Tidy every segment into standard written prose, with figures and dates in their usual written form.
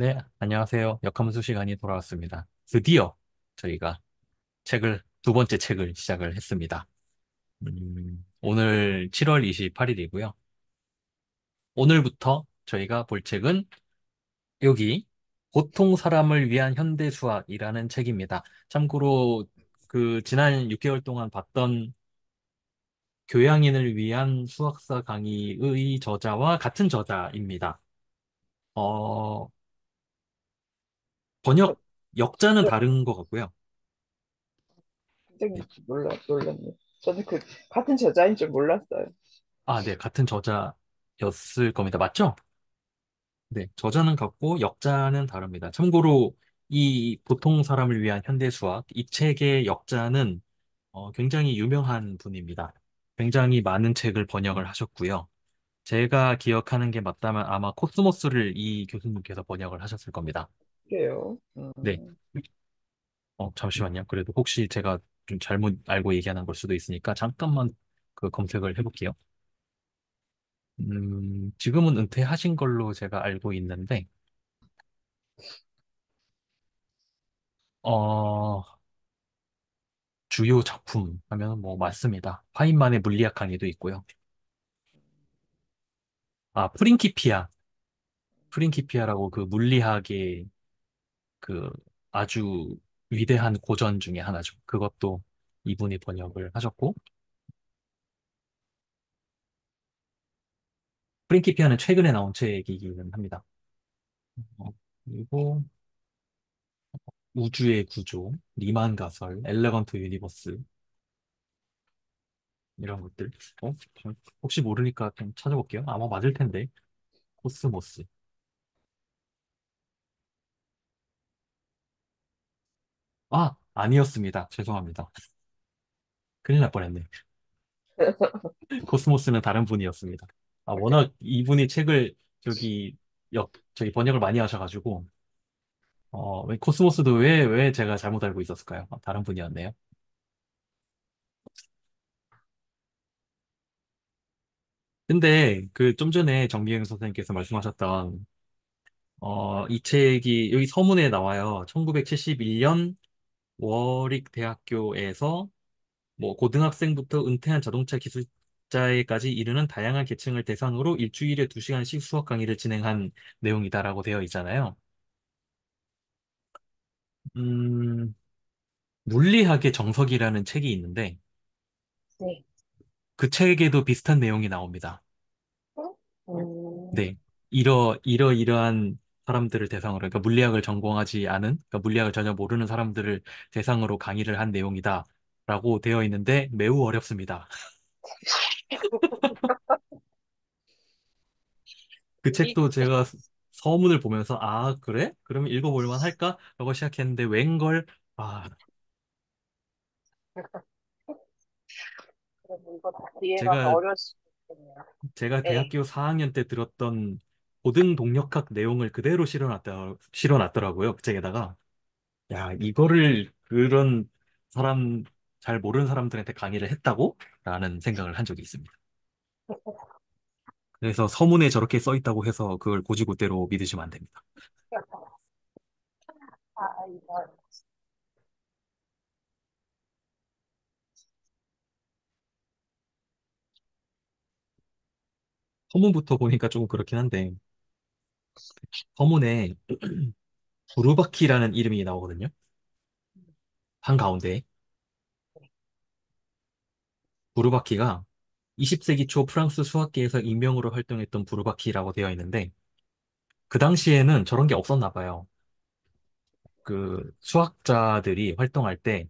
네, 안녕하세요. 역함수 시간이 돌아왔습니다. 드디어 저희가 두 번째 책을 시작을 했습니다. 오늘 7월 28일이고요. 오늘부터 저희가 볼 책은 여기 보통 사람을 위한 현대 수학이라는 책입니다. 참고로 그 지난 6개월 동안 봤던 교양인을 위한 수학사 강의의 저자와 같은 저자입니다. 어, 저, 번역 역자는 저 다른 것 같고요. 네. 굉장히 놀랐네. 저는 그 같은 저자인 줄 몰랐어요. 아, 네, 같은 저자였을 겁니다. 맞죠? 네, 저자는 같고 역자는 다릅니다. 참고로 이 보통 사람을 위한 현대 수학, 이 책의 역자는 굉장히 유명한 분입니다. 굉장히 많은 책을 번역을 하셨고요. 제가 기억하는 게 맞다면 아마 코스모스를 이 교수님께서 번역을 하셨을 겁니다. 그래요. 네, 잠시만요. 그래도 혹시 제가 좀 잘못 알고 얘기하는 걸 수도 있으니까 잠깐만 그 검색을 해볼게요. 지금은 은퇴하신 걸로 제가 알고 있는데, 어, 주요 작품 하면 뭐 맞습니다. 파인만의 물리학 강의도 있고요. 아, 프린키피아라고 그 물리학의 그 아주 위대한 고전 중에 하나죠. 그것도 이분이 번역을 하셨고, 프린키피아는 최근에 나온 책이기는 합니다. 그리고 우주의 구조, 리만 가설, 엘레건트 유니버스 이런 것들. 어? 혹시 모르니까 좀 찾아볼게요. 아마 맞을 텐데. 코스모스. 아, 아니었습니다. 죄송합니다. 큰일 날 뻔했네. 코스모스는 다른 분이었습니다. 아, 워낙 이분이 책을 저기 번역을 많이 하셔가지고, 왜 코스모스도 왜 제가 잘못 알고 있었을까요? 아, 다른 분이었네요. 근데 그 좀 전에 정기영 선생님께서 말씀하셨던, 이 책이 여기 서문에 나와요. 1971년 워릭 대학교에서 뭐 고등학생부터 은퇴한 자동차 기술자에까지 이르는 다양한 계층을 대상으로 일주일에 2시간씩 수학 강의를 진행한 내용이다라고 되어 있잖아요. 음, 물리학의 정석이라는 책이 있는데 네. 그 책에도 비슷한 내용이 나옵니다. 음, 네. 이러한 사람들을 대상으로, 그러니까 물리학을 전공하지 않은, 그러니까 물리학을 전혀 모르는 사람들을 대상으로 강의를 한 내용이다. 라고 되어 있는데 매우 어렵습니다. 그 이, 책도 제가 서문을 보면서, 아, 그래? 그러면 읽어볼 만 할까? 라고 시작했는데, 웬걸, 아, 그럼 이거 이해가 제가, 어려울 수 있겠네요. 제가 네. 대학교 4학년 때 들었던 고등 동력학 내용을 그대로 실어놨더라고요. 그 책에다가. 야, 이거를 그런 사람, 잘 모르는 사람들한테 강의를 했다고? 라는 생각을 한 적이 있습니다. 그래서 서문에 저렇게 써 있다고 해서 그걸 고지고대로 믿으시면 안 됩니다. 이거 서문부터 보니까 조금 그렇긴 한데, 서문에 부르바키라는 이름이 나오거든요. 한가운데. 부르바키가 20세기 초 프랑스 수학계에서 익명으로 활동했던 부르바키라고 되어 있는데, 그 당시에는 저런 게 없었나 봐요. 그 수학자들이 활동할 때,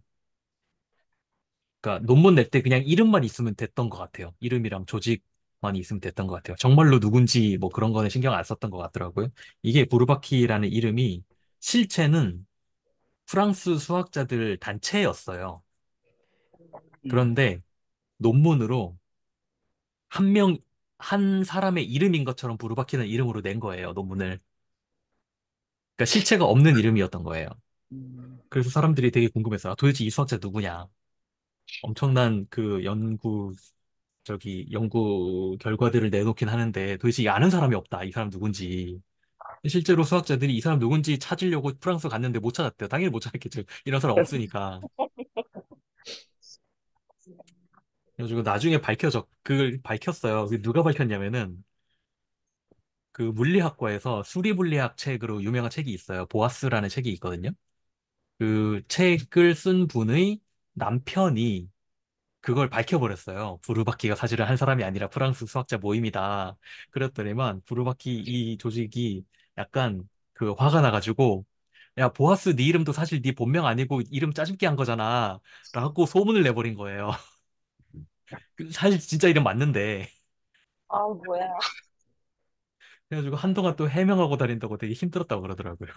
그러니까 논문 낼 때 그냥 이름만 있으면 됐던 것 같아요. 이름이랑 조직만 있으면 됐던 것 같아요. 정말로 누군지 뭐 그런 거는 신경 안 썼던 것 같더라고요. 이게 부르바키라는 이름이 실체는 프랑스 수학자들 단체였어요. 음, 그런데 논문으로 한 명, 한 사람의 이름인 것처럼 부르바키는 이름으로 낸 거예요, 논문을. 그러니까 실체가 없는 이름이었던 거예요. 음, 그래서 사람들이 되게 궁금했어요. 아, 도대체 이 수학자 누구냐? 엄청난 그 연구 결과들을 내놓긴 하는데 도대체 이 아는 사람이 없다. 이 사람 누군지. 실제로 수학자들이 이 사람 누군지 찾으려고 프랑스 갔는데 못 찾았대요. 당연히 못 찾았겠죠. 이런 사람 없으니까. 그래가지고 나중에 그걸 밝혔어요. 그게 누가 밝혔냐면은 그 물리학과에서 수리물리학 책으로 유명한 책이 있어요. 보아스라는 책이 있거든요. 그 책을 쓴 분의 남편이 그걸 밝혀버렸어요. 부르바키가 사실은 한 사람이 아니라 프랑스 수학자 모임이다. 그랬더니만 부르바키 이 조직이 약간 그 화가 나가지고 야 보아스 네 이름도 사실 네 본명 아니고 이름 짜집기 한 거잖아. 라고 소문을 내버린 거예요. 사실 진짜 이름 맞는데. 아, 뭐야. 그래가지고 한동안 또 해명하고 다닌다고 되게 힘들었다고 그러더라고요.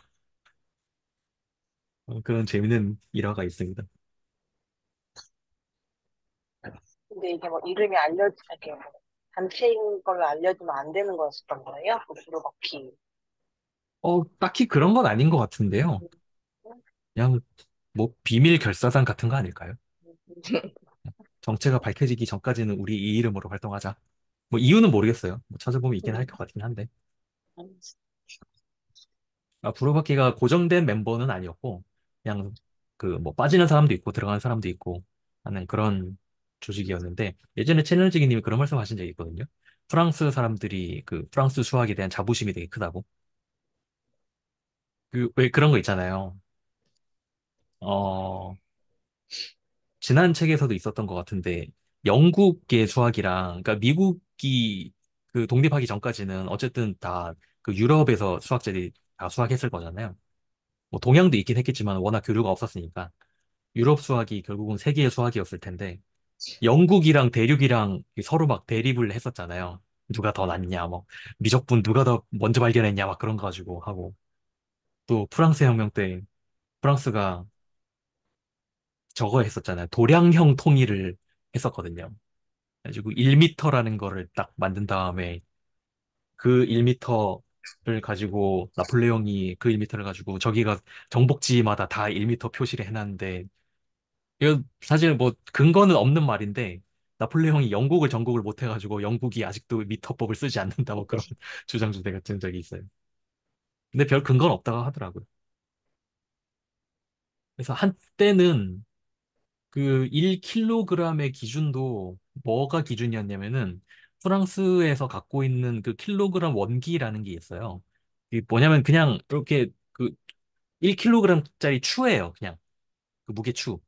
그런 재밌는 일화가 있습니다. 근데 이게 뭐 이름이 알려지게 뭐 단체인 걸로 알려주면 안 되는 거였던 거예요? 그 브로마키. 딱히 그런 건 아닌 것 같은데요. 그냥 뭐 비밀 결사단 같은 거 아닐까요? 정체가 밝혀지기 전까지는 우리 이 이름으로 활동하자. 뭐 이유는 모르겠어요. 뭐 찾아보면 있긴 할 것 같긴 한데. 브로바키가 고정된 멤버는 아니었고, 그냥 그 뭐 빠지는 사람도 있고 들어가는 사람도 있고 하는 그런 조직이었는데 예전에 채널지기님이 그런 말씀하신 적이 있거든요. 프랑스 사람들이 그 프랑스 수학에 대한 자부심이 되게 크다고. 그 왜 그런 거 있잖아요. 어, 지난 책에서도 있었던 것 같은데 영국의 수학이랑 그러니까 미국이 그 독립하기 전까지는 어쨌든 다 그 유럽에서 수학자들이 다 수학했을 거잖아요. 뭐 동양도 있긴 했겠지만 워낙 교류가 없었으니까 유럽 수학이 결국은 세계의 수학이었을 텐데 영국이랑 대륙이랑 서로 막 대립을 했었잖아요. 누가 더 낫냐, 뭐 미적분 누가 더 먼저 발견했냐, 막 그런 거 가지고 하고 또 프랑스 혁명 때 프랑스가 저거 했었잖아요. 도량형 통일을 했었거든요. 그래가지고 1m라는 거를 딱 만든 다음에 그 1m를 가지고 나폴레옹이 그 1m를 가지고 저기가 정복지마다 다 1m 표시를 해놨는데 이거 사실 뭐 근거는 없는 말인데 나폴레옹이 영국을 정복을 못 해가지고 영국이 아직도 미터법을 쓰지 않는다 뭐 그런 주장도 내가 든 적이 있어요. 근데 별 근거는 없다고 하더라고요. 그래서 한때는 그 1kg의 기준도 뭐가 기준이었냐면은 프랑스에서 갖고 있는 그 킬로그램 원기라는 게 있어요. 이게 뭐냐면 그냥 이렇게 그 1kg짜리 추예요. 그냥 그 무게추.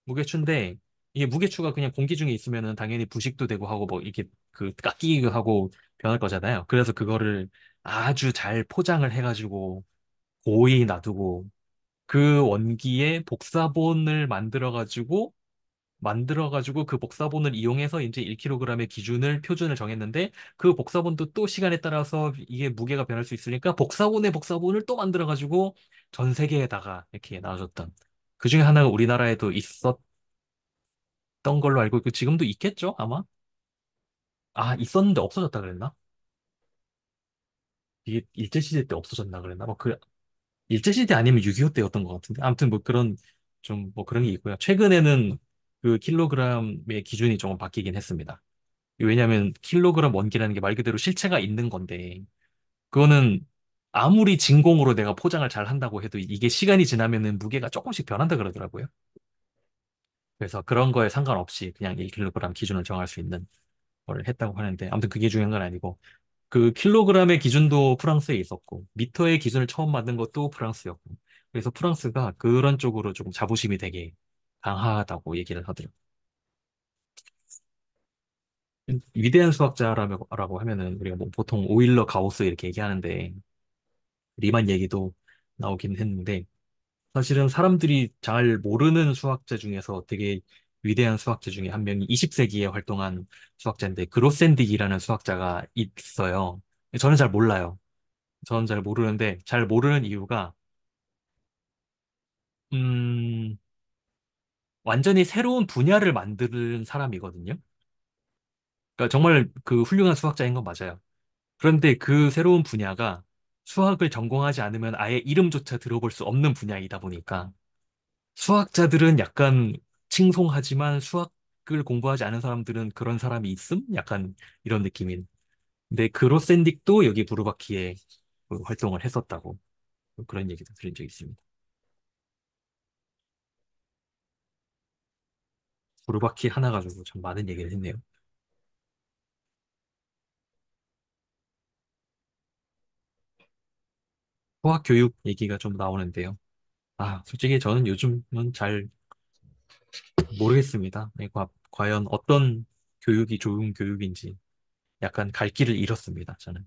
무게추인데 이게 무게추가 그냥 공기 중에 있으면은 당연히 부식도 되고 하고 뭐 이렇게 그 깎이기도 하고 변할 거잖아요. 그래서 그거를 아주 잘 포장을 해가지고 고이 놔두고 그 원기에 복사본을 만들어가지고 그 복사본을 이용해서 이제 1kg의 기준을 표준을 정했는데 그 복사본도 또 시간에 따라서 이게 무게가 변할 수 있으니까 복사본의 복사본을 또 만들어가지고 전 세계에다가 이렇게 나눠줬던 그 중에 하나가 우리나라에도 있었던 걸로 알고 있고 지금도 있겠죠 아마. 있었는데 없어졌다 그랬나? 이게 일제시대 때 없어졌나 그랬나? 뭐 일제시대 아니면 6.25 때였던 것 같은데 아무튼 뭐 그런 좀 뭐 그런 게 있고요. 최근에는 그 킬로그램의 기준이 조금 바뀌긴 했습니다. 왜냐하면 킬로그램 원기라는 게 말 그대로 실체가 있는 건데 그거는 아무리 진공으로 내가 포장을 잘 한다고 해도 이게 시간이 지나면은 무게가 조금씩 변한다 그러더라고요. 그래서 그런 거에 상관없이 그냥 1kg 기준을 정할 수 있는 걸 했다고 하는데 아무튼 그게 중요한 건 아니고 그 킬로그램의 기준도 프랑스에 있었고 미터의 기준을 처음 만든 것도 프랑스였고 그래서 프랑스가 그런 쪽으로 조금 자부심이 되게 강하다고 얘기를 하더라고요. 위대한 수학자라고 하면은 우리가 뭐 보통 오일러 가우스 이렇게 얘기하는데 리만 얘기도 나오긴 했는데 사실은 사람들이 잘 모르는 수학자 중에서 되게 위대한 수학자 중에 한 명이 20세기에 활동한 수학자인데 그로센딕이라는 수학자가 있어요. 저는 잘 몰라요. 저는 잘 모르는데 잘 모르는 이유가 음, 완전히 새로운 분야를 만드는 사람이거든요. 그러니까 정말 그 훌륭한 수학자인 건 맞아요. 그런데 그 새로운 분야가 수학을 전공하지 않으면 아예 이름조차 들어볼 수 없는 분야이다 보니까 수학자들은 약간 칭송하지만 수학을 공부하지 않은 사람들은 그런 사람이 있음? 약간 이런 느낌인. 근데 그로센딕도 여기 부르바키에 그 활동을 했었다고 그런 얘기도 들은 적이 있습니다. 도르바키 하나 가지고 참 많은 얘기를 했네요. 수학 교육 얘기가 좀 나오는데요. 아, 솔직히 저는 요즘은 잘 모르겠습니다. 과연 어떤 교육이 좋은 교육인지 약간 갈 길을 잃었습니다, 저는.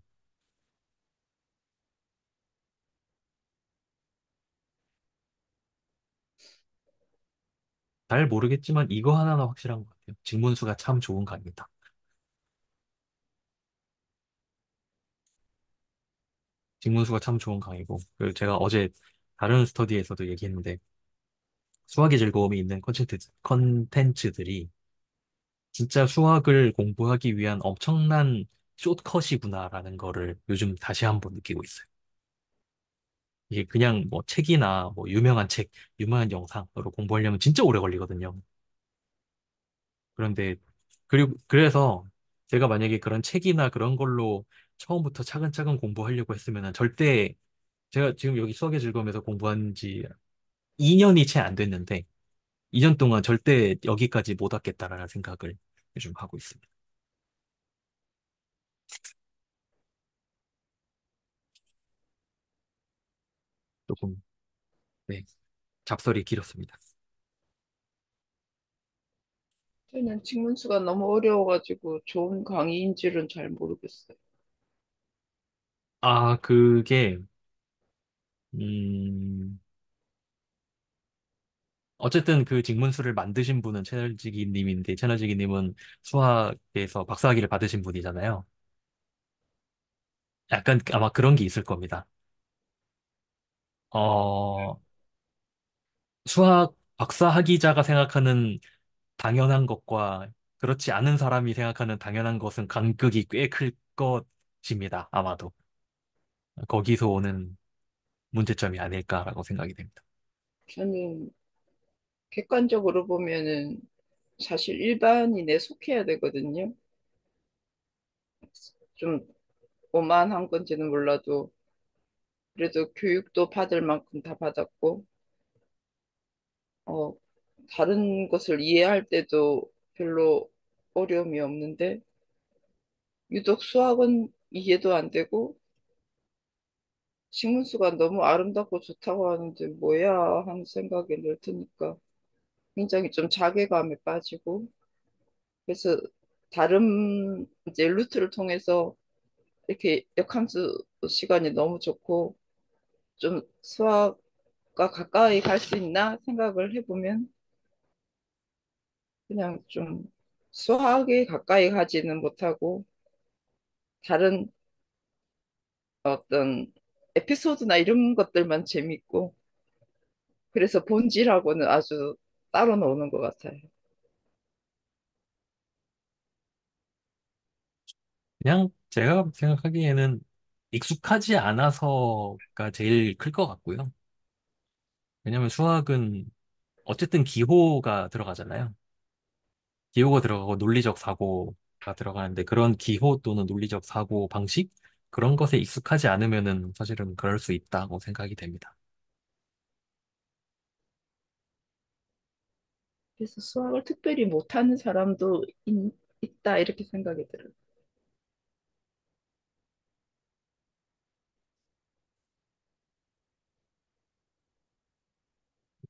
잘 모르겠지만 이거 하나는 확실한 것 같아요. 직문수가 참 좋은 강의다. 직문수가 참 좋은 강의고, 그 제가 어제 다른 스터디에서도 얘기했는데, 수학의 즐거움이 있는 컨텐츠들이 진짜 수학을 공부하기 위한 엄청난 숏컷이구나라는 거를 요즘 다시 한번 느끼고 있어요. 이게 그냥 뭐 책이나 뭐 유명한 책, 유명한 영상으로 공부하려면 진짜 오래 걸리거든요. 그런데, 그래서 제가 만약에 그런 책이나 그런 걸로 처음부터 차근차근 공부하려고 했으면은 절대 제가 지금 여기 수학의 즐거움에서 공부한 지 2년이 채 안 됐는데 2년 동안 절대 여기까지 못 왔겠다라는 생각을 요즘 하고 있습니다. 조금, 네, 잡설이 길었습니다. 저는 직문수가 너무 어려워가지고 좋은 강의인지는 잘 모르겠어요. 아, 그게, 음, 어쨌든 그 직문수를 만드신 분은 채널지기 님인데, 채널지기 님은 수학에서 박사학위를 받으신 분이잖아요. 약간 아마 그런 게 있을 겁니다. 어, 수학 박사학위자가 생각하는 당연한 것과 그렇지 않은 사람이 생각하는 당연한 것은 간극이 꽤 클 것입니다. 아마도. 거기서 오는 문제점이 아닐까라고 생각이 됩니다. 저는 객관적으로 보면은 사실 일반인에 속해야 되거든요. 좀 오만한 건지는 몰라도 그래도 교육도 받을 만큼 다 받았고, 어, 다른 것을 이해할 때도 별로 어려움이 없는데 유독 수학은 이해도 안 되고 식문수가 너무 아름답고 좋다고 하는데 뭐야 하는 생각이 늘 드니까 굉장히 좀 자괴감에 빠지고, 그래서 다른 이제 루트를 통해서 이렇게 역함수 시간이 너무 좋고 좀 수학과 가까이 갈 수 있나 생각을 해보면 그냥 좀 수학에 가까이 가지는 못하고 다른 어떤 에피소드나 이런 것들만 재밌고, 그래서 본질하고는 아주 따로 노는 것 같아요. 그냥 제가 생각하기에는 익숙하지 않아서가 제일 클 것 같고요. 왜냐면 수학은 어쨌든 기호가 들어가잖아요. 기호가 들어가고 논리적 사고가 들어가는데 그런 기호 또는 논리적 사고 방식? 그런 것에 익숙하지 않으면은 사실은 그럴 수 있다고 생각이 됩니다. 그래서 수학을 특별히 못하는 사람도 있다 이렇게 생각이 들어요.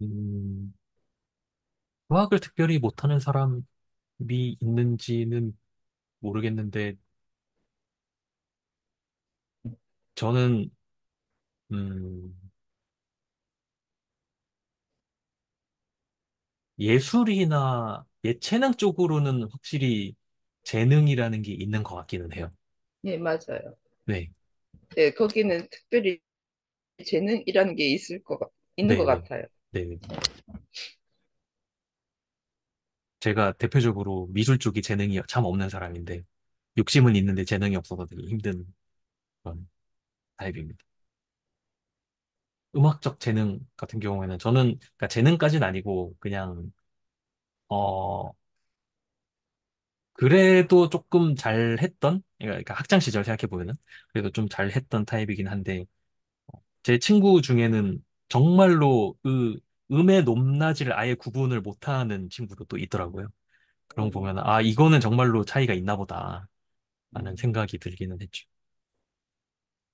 음, 수학을 특별히 못하는 사람이 있는지는 모르겠는데 저는 음, 예술이나 예체능 쪽으로는 확실히 재능이라는 게 있는 것 같기는 해요. 네, 맞아요. 네, 네, 거기는 특별히 재능이라는 게 있는 것 네네, 같아요. 네네. 제가 대표적으로 미술 쪽이 재능이 참 없는 사람인데 욕심은 있는데 재능이 없어서 되게 힘든 그런 타입입니다. 음악적 재능 같은 경우에는 저는 그러니까 재능까지는 아니고 그냥 어 그래도 조금 잘했던, 그러니까 학창 시절 생각해보면은, 그래도 좀 잘했던 타입이긴 한데, 제 친구 중에는 정말로 그 음의 높낮이를 아예 구분을 못하는 친구도 또 있더라고요. 그런 거 음, 보면, 아, 이거는 정말로 차이가 있나 보다, 라는 음. 생각이 들기는 했죠.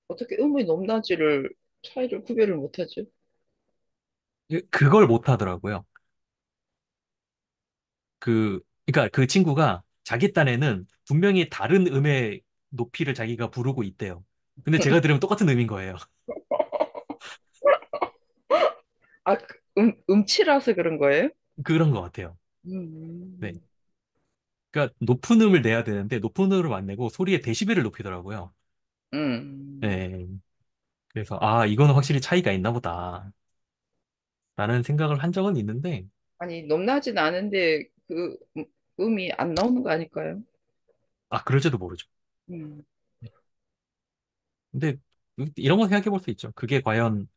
어떻게 음의 높낮이를 차이를 구별을 못하죠? 그걸 못하더라고요. 그러니까 그 친구가 자기 딴에는 분명히 다른 음의 높이를 자기가 부르고 있대요. 근데 제가 들으면 똑같은 음인 거예요. 아, 음치라서 그런 거예요? 그런 것 같아요. 네. 음, 그러니까 높은 음을 내야 되는데 높은 음을 안 내고 소리의 데시벨을 높이더라고요. 음. 네. 그래서 아, 이거는 확실히 차이가 있나 보다. 라는 생각을 한 적은 있는데 아니, 높낮이는 아는데 그 음이 안 나오는 거 아닐까요? 아, 그럴지도 모르죠. 음. 근데 이런 거 생각해 볼 수 있죠. 그게 과연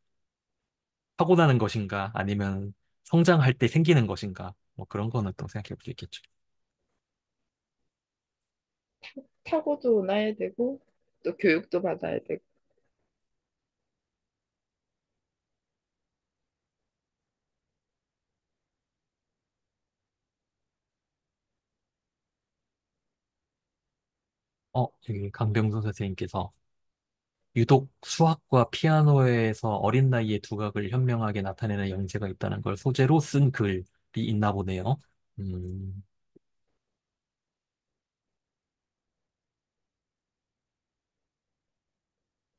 타고나는 것인가 아니면 성장할 때 생기는 것인가 뭐 그런 거는 또 생각해 볼 수 있겠죠. 타고도 나야 되고 또 교육도 받아야 되고. 여기 강병수 선생님께서 유독 수학과 피아노에서 어린 나이에 두각을 현명하게 나타내는 영재가 있다는 걸 소재로 쓴 글이 있나 보네요. 음,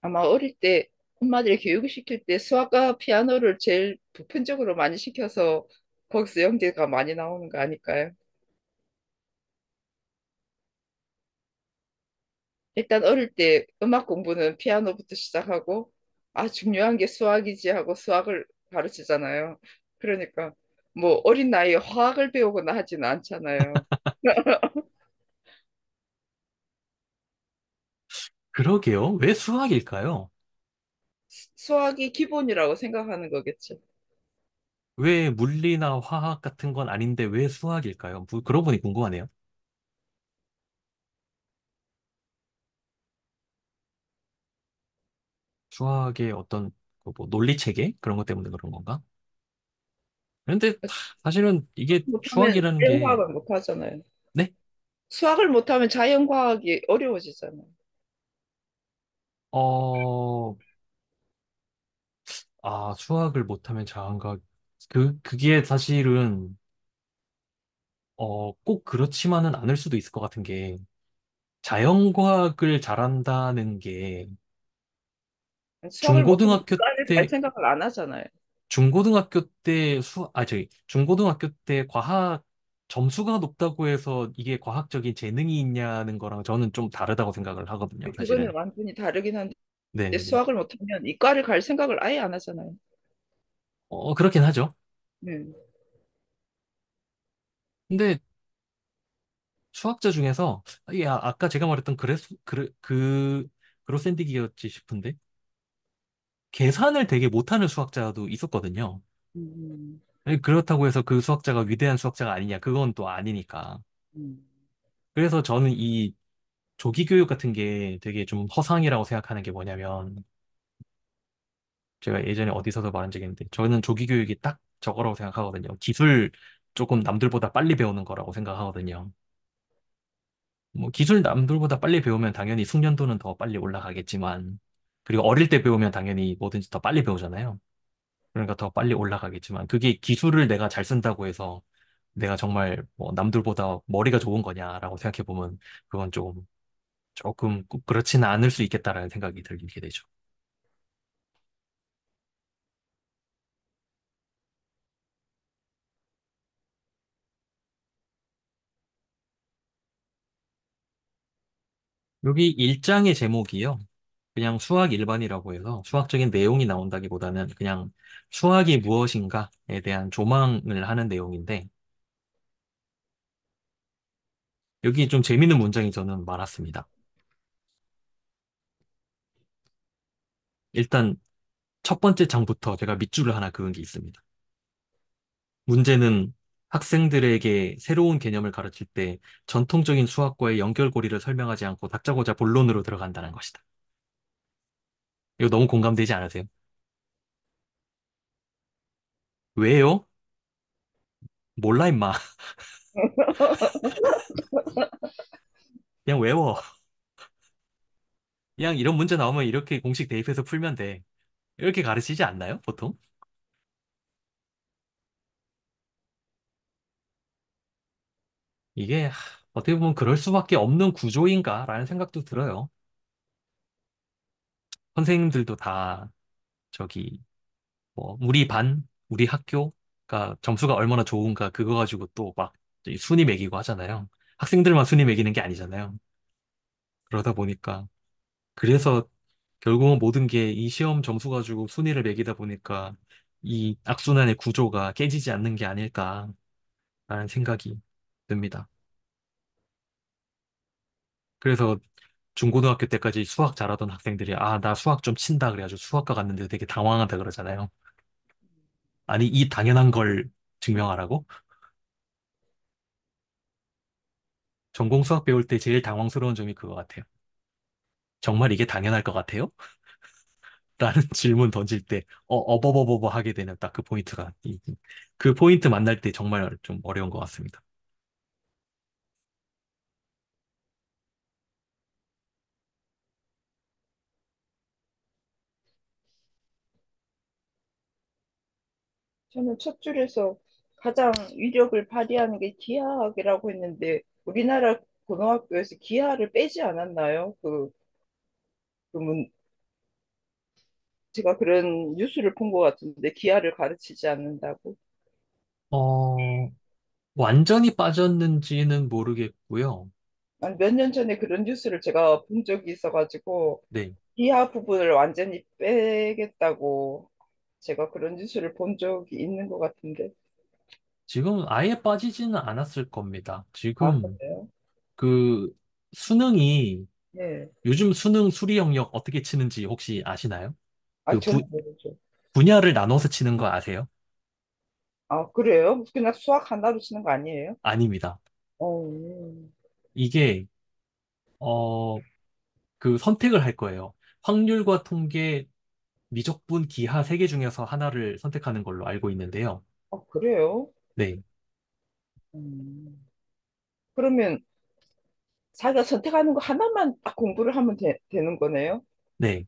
아마 어릴 때 엄마들이 교육을 시킬 때 수학과 피아노를 제일 보편적으로 많이 시켜서 거기서 영재가 많이 나오는 거 아닐까요? 일단 어릴 때 음악 공부는 피아노부터 시작하고 아 중요한 게 수학이지 하고 수학을 가르치잖아요. 그러니까 뭐 어린 나이에 화학을 배우거나 하지는 않잖아요. 그러게요. 왜 수학일까요? 수학이 기본이라고 생각하는 거겠죠. 왜 물리나 화학 같은 건 아닌데 왜 수학일까요? 그러고 보니 궁금하네요. 수학의 어떤 그뭐 논리 체계? 그런 것 때문에 그런 건가? 그런데 사실은 이게 못하면 수학이라는 게, 자연과학을 못하잖아요. 네? 수학을 못하면 자연과학이 어려워지잖아요. 어, 수학을 못하면 자한가, 그게 사실은, 꼭 그렇지만은 않을 수도 있을 것 같은 게, 자연과학을 잘한다는 게, 수학을 못하면 중고등학교 국가를 갈 때, 생각을 안 하잖아요. 중고등학교 때 과학 점수가 높다고 해서 이게 과학적인 재능이 있냐는 거랑 저는 좀 다르다고 생각을 하거든요, 그거는 사실은. 완전히 다르긴 한데 네. 수학을 못하면 이과를 갈 생각을 아예 안 하잖아요. 그렇긴 하죠. 네. 근데 수학자 중에서, 아까 제가 말했던 그로센디기였지 싶은데, 계산을 되게 못하는 수학자도 있었거든요. 음, 그렇다고 해서 그 수학자가 위대한 수학자가 아니냐, 그건 또 아니니까. 음. 그래서 저는 이 조기 교육 같은 게 되게 좀 허상이라고 생각하는 게 뭐냐면, 제가 예전에 어디서도 말한 적이 있는데, 저는 조기 교육이 딱 저거라고 생각하거든요. 기술 조금 남들보다 빨리 배우는 거라고 생각하거든요. 뭐 기술 남들보다 빨리 배우면 당연히 숙련도는 더 빨리 올라가겠지만, 그리고 어릴 때 배우면 당연히 뭐든지 더 빨리 배우잖아요. 그러니까 더 빨리 올라가겠지만, 그게 기술을 내가 잘 쓴다고 해서 내가 정말 뭐 남들보다 머리가 좋은 거냐라고 생각해 보면, 그건 조금 꼭 그렇지는 않을 수 있겠다라는 생각이 들게 되죠. 여기 일장의 제목이요. 그냥 수학 일반이라고 해서 수학적인 내용이 나온다기보다는 그냥 수학이 무엇인가에 대한 조망을 하는 내용인데, 여기 좀 재밌는 문장이 저는 많았습니다. 일단 첫 번째 장부터 제가 밑줄을 하나 그은 게 있습니다. 문제는 학생들에게 새로운 개념을 가르칠 때 전통적인 수학과의 연결고리를 설명하지 않고 다짜고짜 본론으로 들어간다는 것이다. 이거 너무 공감되지 않으세요? 왜요? 몰라, 임마. 그냥 외워. 그냥 이런 문제 나오면 이렇게 공식 대입해서 풀면 돼. 이렇게 가르치지 않나요, 보통? 이게 어떻게 보면 그럴 수밖에 없는 구조인가라는 생각도 들어요. 선생님들도 다 저기 뭐 우리 반, 우리 학교가 점수가 얼마나 좋은가 그거 가지고 또 막 순위 매기고 하잖아요. 학생들만 순위 매기는 게 아니잖아요. 그러다 보니까 그래서 결국은 모든 게 이 시험 점수 가지고 순위를 매기다 보니까 이 악순환의 구조가 깨지지 않는 게 아닐까라는 생각이 듭니다. 그래서 중고등학교 때까지 수학 잘하던 학생들이 아, 나 수학 좀 친다 그래가지고 수학과 갔는데 되게 당황하다 그러잖아요. 아니, 이 당연한 걸 증명하라고? 전공 수학 배울 때 제일 당황스러운 점이 그거 같아요. 정말 이게 당연할 것 같아요? 라는 질문 던질 때, 어버버버버 하게 되는 딱 그 포인트가, 그 포인트 만날 때 정말 좀 어려운 것 같습니다. 저는 첫 줄에서 가장 위력을 발휘하는 게 기하학이라고 했는데 우리나라 고등학교에서 기하를 빼지 않았나요? 그 문, 제가 그런 뉴스를 본 것 같은데 기하를 가르치지 않는다고. 어, 완전히 빠졌는지는 모르겠고요. 한 몇 년 전에 그런 뉴스를 제가 본 적이 있어가지고 네. 기하 부분을 완전히 빼겠다고 제가 그런 뉴스를 본 적이 있는 것 같은데. 지금 아예 빠지지는 않았을 겁니다. 아, 지금 그래요? 그 수능이 네. 요즘 수능 수리 영역 어떻게 치는지 혹시 아시나요? 아, 그 저는 모르죠. 분야를 나눠서 치는 거 아세요? 아, 그래요? 그냥 수학 하나로 치는 거 아니에요? 아닙니다. 어, 이게 어, 그 선택을 할 거예요. 확률과 통계, 미적분, 기하 세 개 중에서 하나를 선택하는 걸로 알고 있는데요. 그래요? 네. 그러면 자기가 선택하는 거 하나만 딱 공부를 하면 되는 거네요? 네.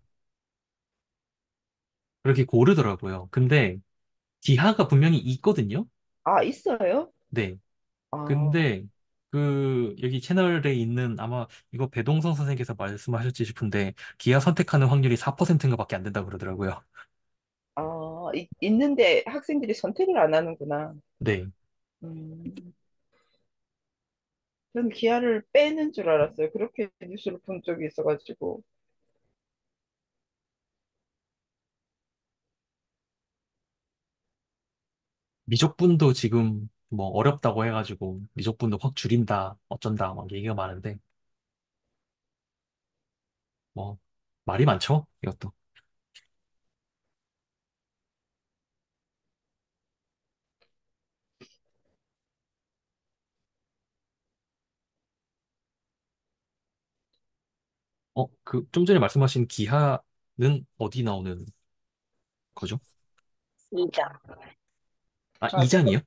그렇게 고르더라고요. 근데 기하가 분명히 있거든요. 아, 있어요? 네. 아, 근데 그 여기 채널에 있는 아마 이거 배동성 선생님께서 말씀하셨지 싶은데 기하 선택하는 확률이 4%인가밖에 안 된다고 그러더라고요. 있는데 학생들이 선택을 안 하는구나. 네. 음, 저는 기하를 빼는 줄 알았어요. 그렇게 뉴스를 본 적이 있어가지고. 미적분도 지금 뭐 어렵다고 해가지고 미적분도 확 줄인다, 어쩐다 막 얘기가 많은데 뭐 말이 많죠, 이것도. 그 좀 전에 말씀하신 기하는 어디 나오는 거죠? 2장. 아, 아, 2장이요?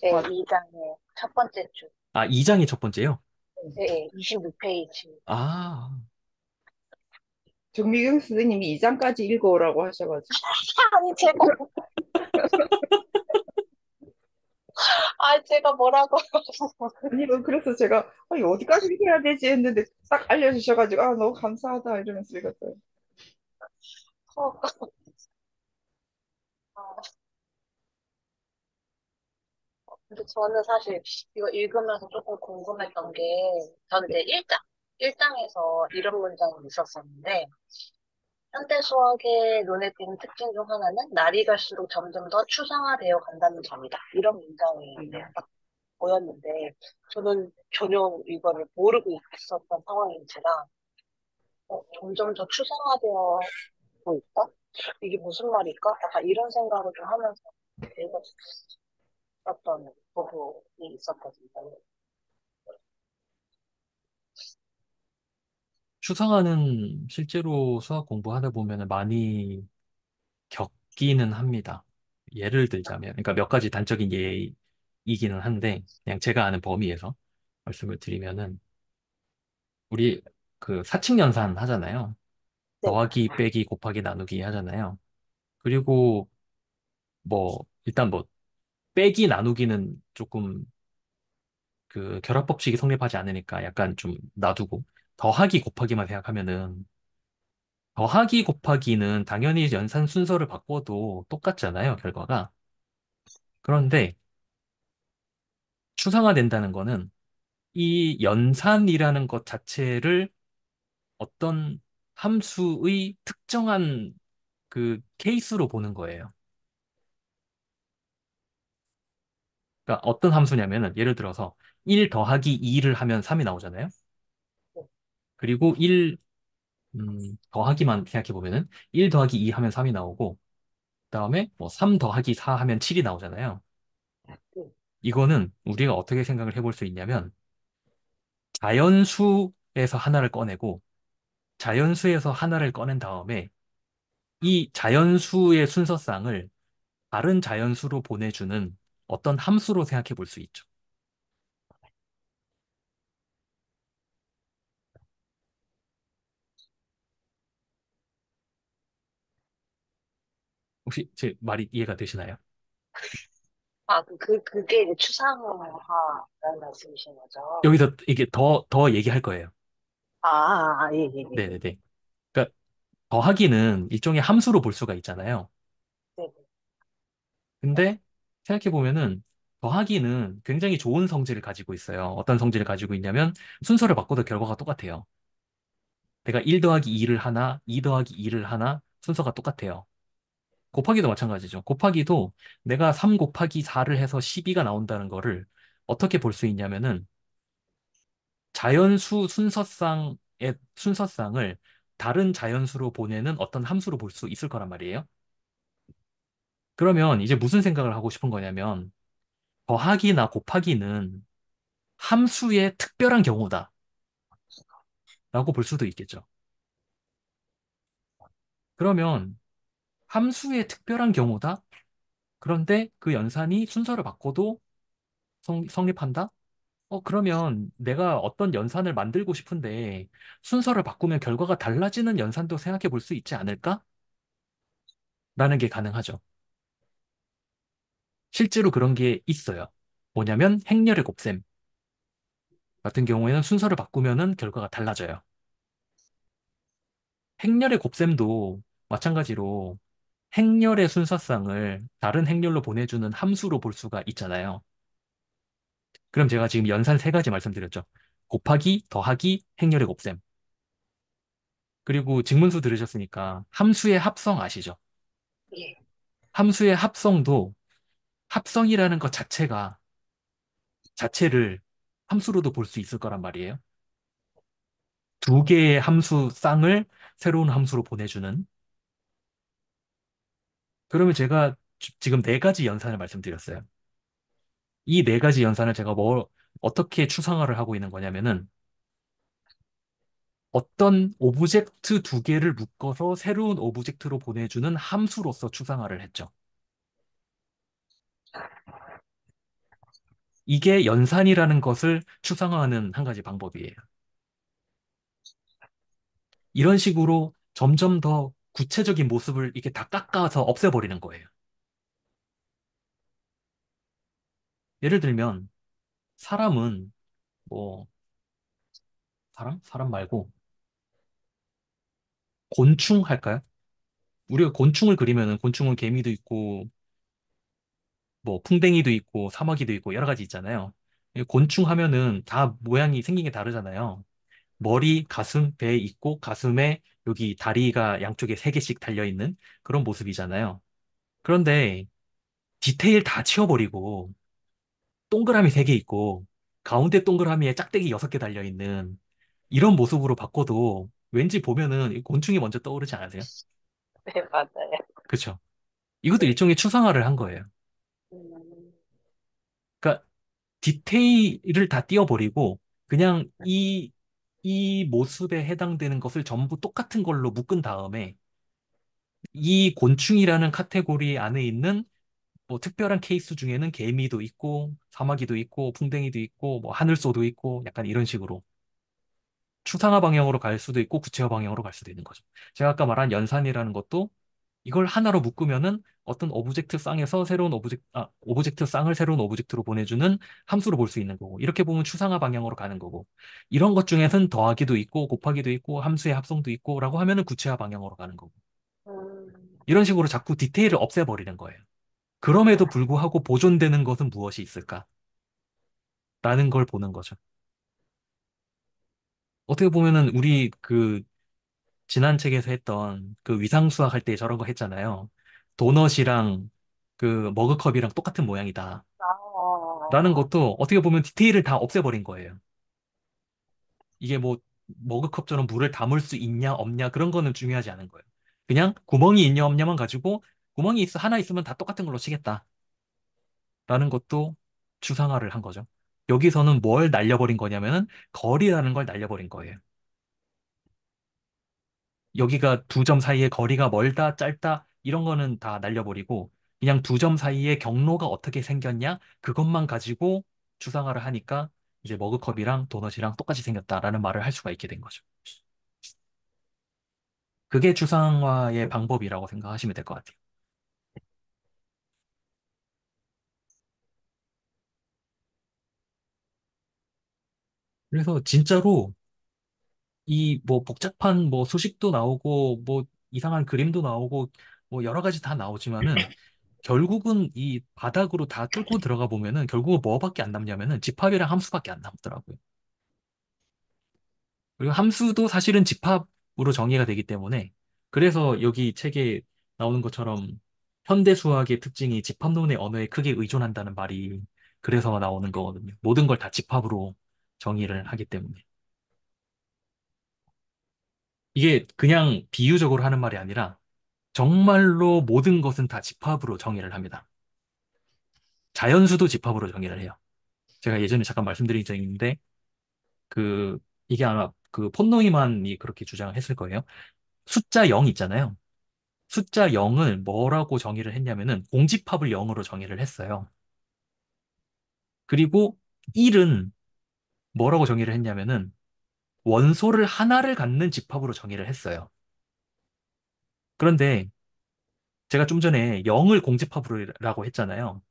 네, 아, 2장의 첫 번째 줄. 아, 2장이 첫 번째요? 네, 26페이지. 아, 정미경 선생님이 2장까지 읽어오라고 하셔가지고. 아니, 제가 뭐라고. 아니, 그래서 제가 이거 어디까지 읽어야 되지 했는데 딱 알려주셔가지고 너무 감사하다 이러면서 읽었어요. 근데 저는 사실 이거 읽으면서 조금 궁금했던 게, 저는 네. 이제 1장에서 이런 문장이 있었었는데, 현대 수학의 눈에 띄는 특징 중 하나는 날이 갈수록 점점 더 추상화되어 간다는 점이다. 이런 문장이 이제 음. 딱 보였는데, 저는 전혀 이거를 모르고 있었던 상황인지라, 점점 더 추상화되어 있다? 이게 무슨 말일까? 약간 이런 생각을 좀 하면서 읽었어요. 어떤 부분이 있었거든요. 추상화는 실제로 수학 공부하다 보면 많이 겪기는 합니다. 예를 들자면, 그러니까 몇 가지 단적인 예이기는 한데, 그냥 제가 아는 범위에서 말씀을 드리면은, 우리 그 사칙연산 하잖아요. 네, 더하기, 빼기, 곱하기, 나누기 하잖아요. 그리고 뭐, 일단 뭐, 빼기, 나누기는 조금 그 결합법칙이 성립하지 않으니까 약간 좀 놔두고, 더하기, 곱하기만 생각하면은, 더하기, 곱하기는 당연히 연산 순서를 바꿔도 똑같잖아요, 결과가. 그런데 추상화된다는 거는 이 연산이라는 것 자체를 어떤 함수의 특정한 그 케이스로 보는 거예요. 그러니까 어떤 함수냐면은 예를 들어서 1 더하기 2를 하면 3이 나오잖아요. 네, 그리고 1 더하기만 생각해 보면은 1 더하기 2 하면 3이 나오고 그다음에 뭐 3 더하기 4 하면 7이 나오잖아요. 네. 이거는 우리가 어떻게 생각을 해볼 수 있냐면 자연수에서 하나를 꺼내고 자연수에서 하나를 꺼낸 다음에 이 자연수의 순서쌍을 다른 자연수로 보내주는 어떤 함수로 생각해 볼 수 있죠. 혹시 제 말이 이해가 되시나요? 아, 그게 이제 추상화라는 말씀이신 거죠? 여기서 이게 더 얘기할 거예요. 예, 예, 예. 예. 네네네. 그러니까 더하기는 일종의 함수로 볼 수가 있잖아요. 네, 근데 생각해 보면은 더하기는 굉장히 좋은 성질을 가지고 있어요. 어떤 성질을 가지고 있냐면 순서를 바꿔도 결과가 똑같아요. 내가 1 더하기 2를 하나, 2 더하기 2를 하나, 순서가 똑같아요. 곱하기도 마찬가지죠. 곱하기도 내가 3 곱하기 4를 해서 12가 나온다는 거를 어떻게 볼 수 있냐면은 자연수 순서쌍을 다른 자연수로 보내는 어떤 함수로 볼 수 있을 거란 말이에요. 그러면 이제 무슨 생각을 하고 싶은 거냐면 더하기나 곱하기는 함수의 특별한 경우다라고 볼 수도 있겠죠. 그러면 함수의 특별한 경우다? 그런데 그 연산이 순서를 바꿔도 성립한다? 그러면 내가 어떤 연산을 만들고 싶은데 순서를 바꾸면 결과가 달라지는 연산도 생각해 볼 수 있지 않을까? 라는 게 가능하죠. 실제로 그런 게 있어요. 뭐냐면 행렬의 곱셈 같은 경우에는 순서를 바꾸면은 결과가 달라져요. 행렬의 곱셈도 마찬가지로 행렬의 순서쌍을 다른 행렬로 보내주는 함수로 볼 수가 있잖아요. 그럼 제가 지금 연산 세 가지 말씀드렸죠. 곱하기, 더하기, 행렬의 곱셈. 그리고 직문수 들으셨으니까 함수의 합성 아시죠? 예. 함수의 합성도 합성이라는 것 자체를 함수로도 볼 수 있을 거란 말이에요. 두 개의 함수 쌍을 새로운 함수로 보내주는. 그러면 제가 지금 네 가지 연산을 말씀드렸어요. 이 네 가지 연산을 제가 어떻게 추상화를 하고 있는 거냐면은 어떤 오브젝트 두 개를 묶어서 새로운 오브젝트로 보내주는 함수로서 추상화를 했죠. 이게 연산이라는 것을 추상화하는 한 가지 방법이에요. 이런 식으로 점점 더 구체적인 모습을 이렇게 다 깎아서 없애버리는 거예요. 예를 들면, 사람은, 뭐, 사람 말고, 곤충 할까요? 우리가 곤충을 그리면은 곤충은 개미도 있고, 뭐, 풍뎅이도 있고, 사마귀도 있고, 여러 가지 있잖아요. 이 곤충 하면은 다 모양이 생긴 게 다르잖아요. 머리, 가슴, 배 있고, 가슴에 여기 다리가 양쪽에 세 개씩 달려있는 그런 모습이잖아요. 그런데 디테일 다 치워버리고, 동그라미 3개 있고 가운데 동그라미에 짝대기 6개 달려 있는 이런 모습으로 바꿔도 왠지 보면은 이 곤충이 먼저 떠오르지 않으세요? 네, 맞아요. 그렇죠? 이것도 네. 일종의 추상화를 한 거예요. 음, 디테일을 다 띄워버리고 그냥 이 모습에 해당되는 것을 전부 똑같은 걸로 묶은 다음에 이 곤충이라는 카테고리 안에 있는 뭐 특별한 케이스 중에는 개미도 있고 사마귀도 있고 풍뎅이도 있고 뭐 하늘소도 있고 약간 이런 식으로 추상화 방향으로 갈 수도 있고 구체화 방향으로 갈 수도 있는 거죠. 제가 아까 말한 연산이라는 것도 이걸 하나로 묶으면은 어떤 오브젝트 쌍에서 오브젝트 쌍을 새로운 오브젝트로 보내주는 함수로 볼 수 있는 거고, 이렇게 보면 추상화 방향으로 가는 거고, 이런 것 중에서는 더하기도 있고, 곱하기도 있고, 함수의 합성도 있고, 라고 하면은 구체화 방향으로 가는 거고, 음, 이런 식으로 자꾸 디테일을 없애버리는 거예요. 그럼에도 불구하고 보존되는 것은 무엇이 있을까? 라는 걸 보는 거죠. 어떻게 보면은 우리 그 지난 책에서 했던 그 위상수학 할 때 저런 거 했잖아요. 도넛이랑 그 머그컵이랑 똑같은 모양이다. 라는 것도 어떻게 보면 디테일을 다 없애버린 거예요. 이게 뭐 머그컵처럼 물을 담을 수 있냐 없냐 그런 거는 중요하지 않은 거예요. 그냥 구멍이 있냐 없냐만 가지고 하나 있으면 다 똑같은 걸로 치겠다. 라는 것도 추상화를 한 거죠. 여기서는 뭘 날려버린 거냐면은 거리라는 걸 날려버린 거예요. 여기가 두 점 사이의 거리가 멀다, 짧다, 이런 거는 다 날려버리고, 그냥 두 점 사이의 경로가 어떻게 생겼냐? 그것만 가지고 추상화를 하니까 이제 머그컵이랑 도넛이랑 똑같이 생겼다라는 말을 할 수가 있게 된 거죠. 그게 추상화의 방법이라고 생각하시면 될 것 같아요. 그래서 진짜로 이 뭐 복잡한 뭐 수식도 나오고 뭐 이상한 그림도 나오고 뭐 여러 가지 다 나오지만은 결국은 이 바닥으로 다 뚫고 들어가 보면은 결국은 뭐밖에 안 남냐면은 집합이랑 함수밖에 안 남더라고요. 그리고 함수도 사실은 집합으로 정의가 되기 때문에 그래서 여기 책에 나오는 것처럼 현대 수학의 특징이 집합론의 언어에 크게 의존한다는 말이 그래서 나오는 거거든요. 모든 걸 다 집합으로 정의를 하기 때문에. 이게 그냥 비유적으로 하는 말이 아니라 정말로 모든 것은 다 집합으로 정의를 합니다. 자연수도 집합으로 정의를 해요. 제가 예전에 잠깐 말씀드린 적이 있는데 그 이게 아마 그 폰노이만이 그렇게 주장을 했을 거예요. 숫자 0 있잖아요. 숫자 0을 뭐라고 정의를 했냐면은 공집합을 0으로 정의를 했어요. 그리고 1은 뭐라고 정의를 했냐면은 원소를 하나를 갖는 집합으로 정의를 했어요. 그런데 제가 좀 전에 0을 공집합으로라고 했잖아요.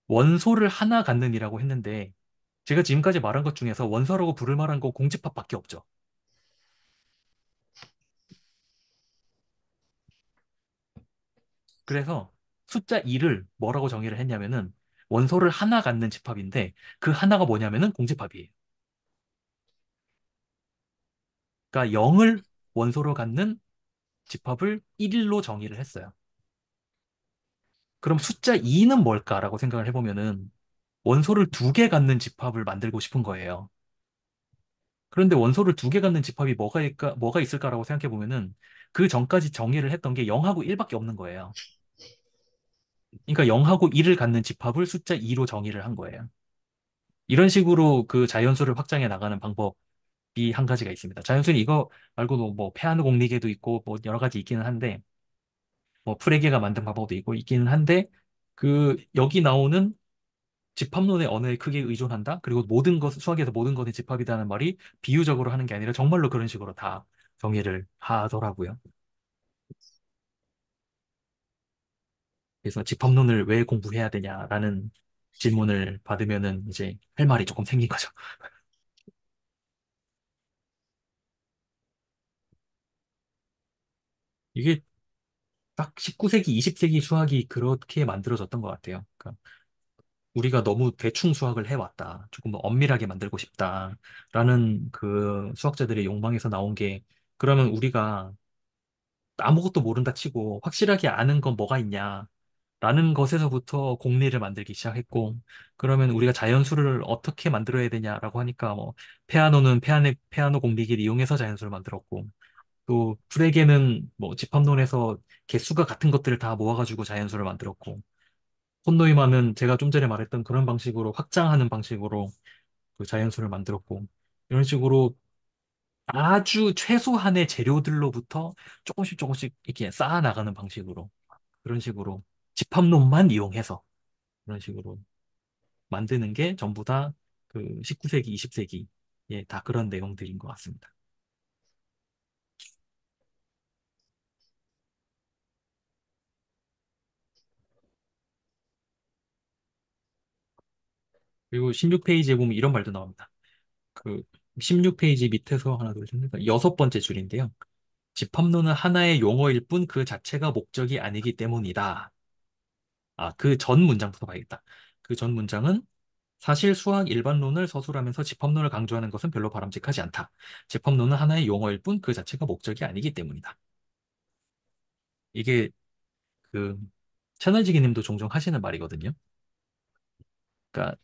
원소를 하나 갖는이라고 했는데 제가 지금까지 말한 것 중에서 원소라고 부를 만한 거 공집합밖에 없죠. 그래서 숫자 2를 뭐라고 정의를 했냐면은 원소를 하나 갖는 집합인데 그 하나가 뭐냐면은 공집합이에요. 그러니까 0을 원소로 갖는 집합을 1로 정의를 했어요. 그럼 숫자 2는 뭘까라고 생각을 해보면은 원소를 두 개 갖는 집합을 만들고 싶은 거예요. 그런데 원소를 두 개 갖는 집합이 뭐가 있을까라고 생각해보면은 그 전까지 정의를 했던 게 0하고 1밖에 없는 거예요. 그러니까 0하고 1을 갖는 집합을 숫자 2로 정의를 한 거예요. 이런 식으로 그 자연수를 확장해 나가는 방법이 한 가지가 있습니다. 자연수는 이거 말고도 뭐 페아노 공리계도 있고 뭐 여러 가지 있기는 한데 뭐 프레게가 만든 방법도 있고 있기는 한데 그 여기 나오는 집합론의 언어에 크게 의존한다. 그리고 수학에서 모든 것이 집합이라는 말이 비유적으로 하는 게 아니라 정말로 그런 식으로 다 정의를 하더라고요. 그래서 집합론을 왜 공부해야 되냐라는 질문을 받으면은 이제 할 말이 조금 생긴 거죠. 이게 딱 19세기, 20세기 수학이 그렇게 만들어졌던 것 같아요. 그러니까 우리가 너무 대충 수학을 해왔다. 조금 더 엄밀하게 만들고 싶다라는 그 수학자들의 욕망에서 나온 게 그러면 우리가 아무것도 모른다 치고 확실하게 아는 건 뭐가 있냐 라는 것에서부터 공리를 만들기 시작했고 그러면 우리가 자연수를 어떻게 만들어야 되냐라고 하니까 뭐 페아노는 페아노 공리기를 이용해서 자연수를 만들었고 또 프레게는 뭐 집합론에서 개수가 같은 것들을 다 모아가지고 자연수를 만들었고 콘노이만은 제가 좀 전에 말했던 그런 방식으로 확장하는 방식으로 그 자연수를 만들었고 이런 식으로 아주 최소한의 재료들로부터 조금씩 조금씩 이렇게 쌓아 나가는 방식으로 그런 식으로 집합론만 이용해서 그런 식으로 만드는 게 전부 다 그 19세기, 20세기 예, 다 그런 내용들인 것 같습니다. 그리고 16페이지에 보면 이런 말도 나옵니다. 그 16페이지 밑에서 하나, 둘, 셋, 넷, 여섯 번째 줄인데요. 집합론은 하나의 용어일 뿐 그 자체가 목적이 아니기 때문이다. 아, 그 전 문장부터 봐야겠다. 그 전 문장은 사실 수학 일반론을 서술하면서 집합론을 강조하는 것은 별로 바람직하지 않다. 집합론은 하나의 용어일 뿐 그 자체가 목적이 아니기 때문이다. 이게 그 채널지기 님도 종종 하시는 말이거든요. 그러니까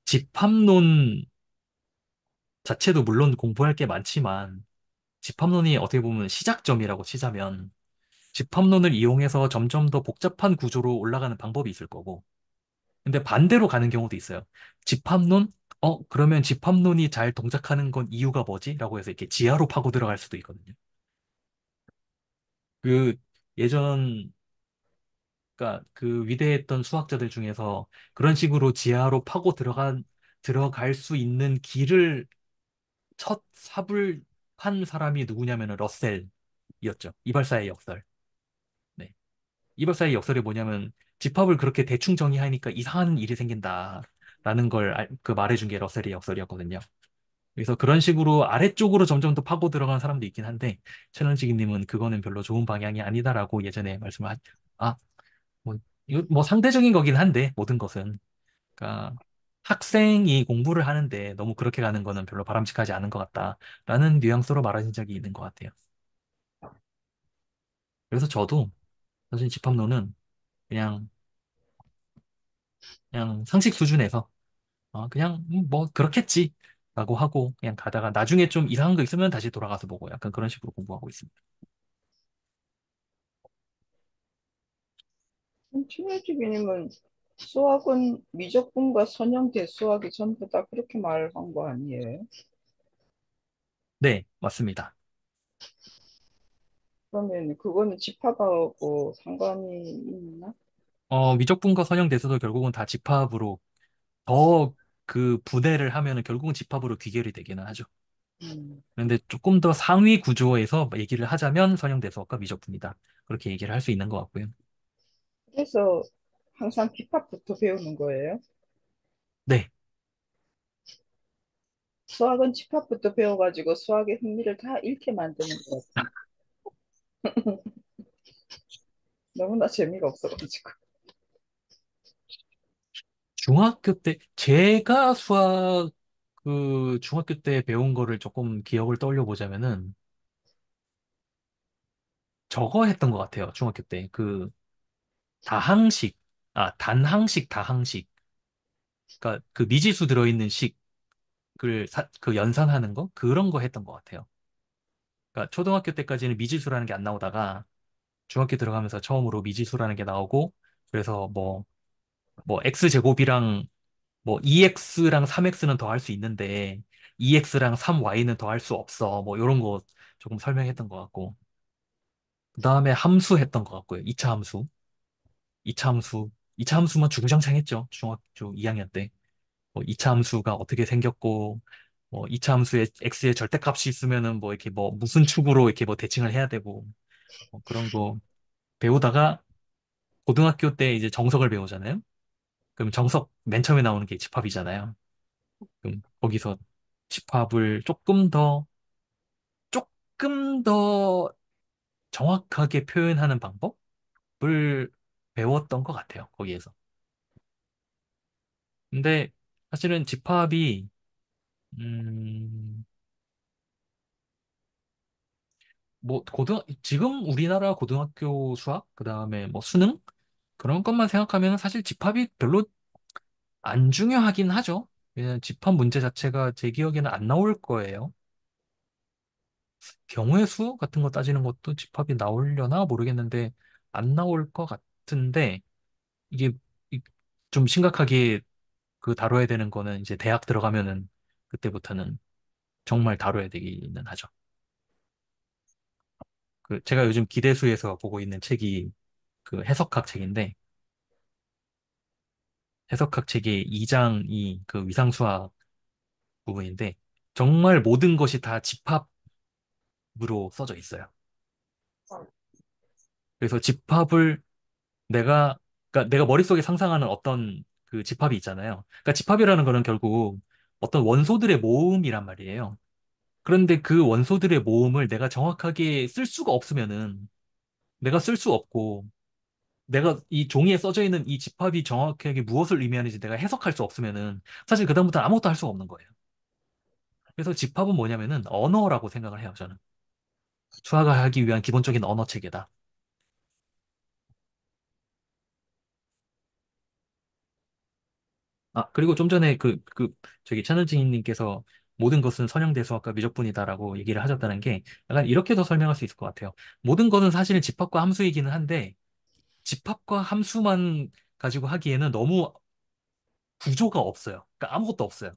집합론 자체도 물론 공부할 게 많지만 집합론이 어떻게 보면 시작점이라고 치자면 집합론을 이용해서 점점 더 복잡한 구조로 올라가는 방법이 있을 거고 근데 반대로 가는 경우도 있어요. 집합론? 그러면 집합론이 잘 동작하는 건 이유가 뭐지? 라고 해서 이렇게 지하로 파고 들어갈 수도 있거든요. 그 예전 그러니까 그 위대했던 수학자들 중에서 그런 식으로 지하로 파고 들어갈 수 있는 길을 첫 삽을 판 사람이 누구냐면 러셀이었죠. 이발사의 역설. 네. 이발사의 역설이 뭐냐면 집합을 그렇게 대충 정의하니까 이상한 일이 생긴다라는 걸 그 말해준 게 러셀의 역설이었거든요. 그래서 그런 식으로 아래쪽으로 점점 더 파고 들어가는 사람도 있긴 한데 최런지기님은 그거는 별로 좋은 방향이 아니다라고 예전에 아, 뭐, 이거 뭐 상대적인 거긴 한데 모든 것은 그러니까 학생이 공부를 하는데 너무 그렇게 가는 거는 별로 바람직하지 않은 것 같다라는 뉘앙스로 말하신 적이 있는 것 같아요. 그래서 저도 사실 집합론은 그냥 그냥 상식 수준에서 그냥 뭐 그렇겠지라고 하고 그냥 가다가 나중에 좀 이상한 거 있으면 다시 돌아가서 보고 약간 그런 식으로 공부하고 있습니다. 친해지기님은 수학은 미적분과 선형대 수학이 전부 다 그렇게 말한 거 아니에요? 네, 맞습니다. 그러면 그거는 집합하고 상관이 있나? 미적분과 선형대수도 결국은 다 집합으로 더 그 분해를 하면은 결국은 집합으로 귀결이 되기는 하죠. 음. 그런데 조금 더 상위 구조에서 얘기를 하자면 선형대수학과 미적분이다. 그렇게 얘기를 할 수 있는 것 같고요. 그래서 항상 집합부터 배우는 거예요. 네, 수학은 집합부터 배워가지고 수학의 흥미를 다 잃게 만드는 것 같아. 너무나 재미가 없어가지고. 중학교 때 제가 수학 그 중학교 때 배운 거를 조금 기억을 떠올려 보자면은 저거 했던 것 같아요. 중학교 때 그 다항식, 단항식, 다항식. 그러니까 그 미지수 들어있는 식을 그 연산하는 거 그런 거 했던 것 같아요. 그러니까 초등학교 때까지는 미지수라는 게 안 나오다가 중학교 들어가면서 처음으로 미지수라는 게 나오고 그래서 뭐 x제곱이랑 뭐 2x랑 3x는 더할 수 있는데 2x랑 3y는 더할 수 없어. 뭐 이런 거 조금 설명했던 것 같고 그다음에 함수 했던 것 같고요. 2차 함수. 2차 함수. 2차 함수만 주구장창 했죠. 중학교 2학년 때. 뭐 2차 함수가 어떻게 생겼고 뭐 2차 함수에 x의 절대값이 있으면은 뭐 이렇게 뭐 무슨 축으로 이렇게 뭐 대칭을 해야 되고 뭐 그런 거 배우다가 고등학교 때 이제 정석을 배우잖아요. 그럼 정석 맨 처음에 나오는 게 집합이잖아요. 그럼 거기서 집합을 조금 더 정확하게 표현하는 방법을 배웠던 것 같아요. 거기에서. 근데 사실은 집합이 음, 뭐 지금 우리나라 고등학교 수학 그다음에 뭐 수능 그런 것만 생각하면 사실 집합이 별로 안 중요하긴 하죠. 왜냐면 집합 문제 자체가 제 기억에는 안 나올 거예요. 경우의 수 같은 거 따지는 것도 집합이 나오려나 모르겠는데 안 나올 것 같은데 이게 좀 심각하게 그 다뤄야 되는 거는 이제 대학 들어가면은 그때부터는 정말 다뤄야 되기는 하죠. 그 제가 요즘 기대수에서 보고 있는 책이 그 해석학 책인데 해석학 책의 2장이 그 위상수학 부분인데 정말 모든 것이 다 집합으로 써져 있어요. 어, 그래서 집합을 내가 그러니까 내가 머릿속에 상상하는 어떤 그 집합이 있잖아요. 그러니까 집합이라는 거는 결국 어떤 원소들의 모음이란 말이에요. 그런데 그 원소들의 모음을 내가 정확하게 쓸 수가 없으면은 내가 쓸 수 없고 내가 이 종이에 써져 있는 이 집합이 정확하게 무엇을 의미하는지 내가 해석할 수 없으면은 사실 그다음부터는 아무것도 할 수가 없는 거예요. 그래서 집합은 뭐냐면은 언어라고 생각을 해요, 저는. 수학을 하기 위한 기본적인 언어 체계다. 아, 그리고 좀 전에 저기 차는지님께서 모든 것은 선형대수학과 미적분이다라고 얘기를 하셨다는 게 약간 이렇게도 설명할 수 있을 것 같아요. 모든 것은 사실은 집합과 함수이기는 한데 집합과 함수만 가지고 하기에는 너무 구조가 없어요. 그러니까 아무것도 없어요.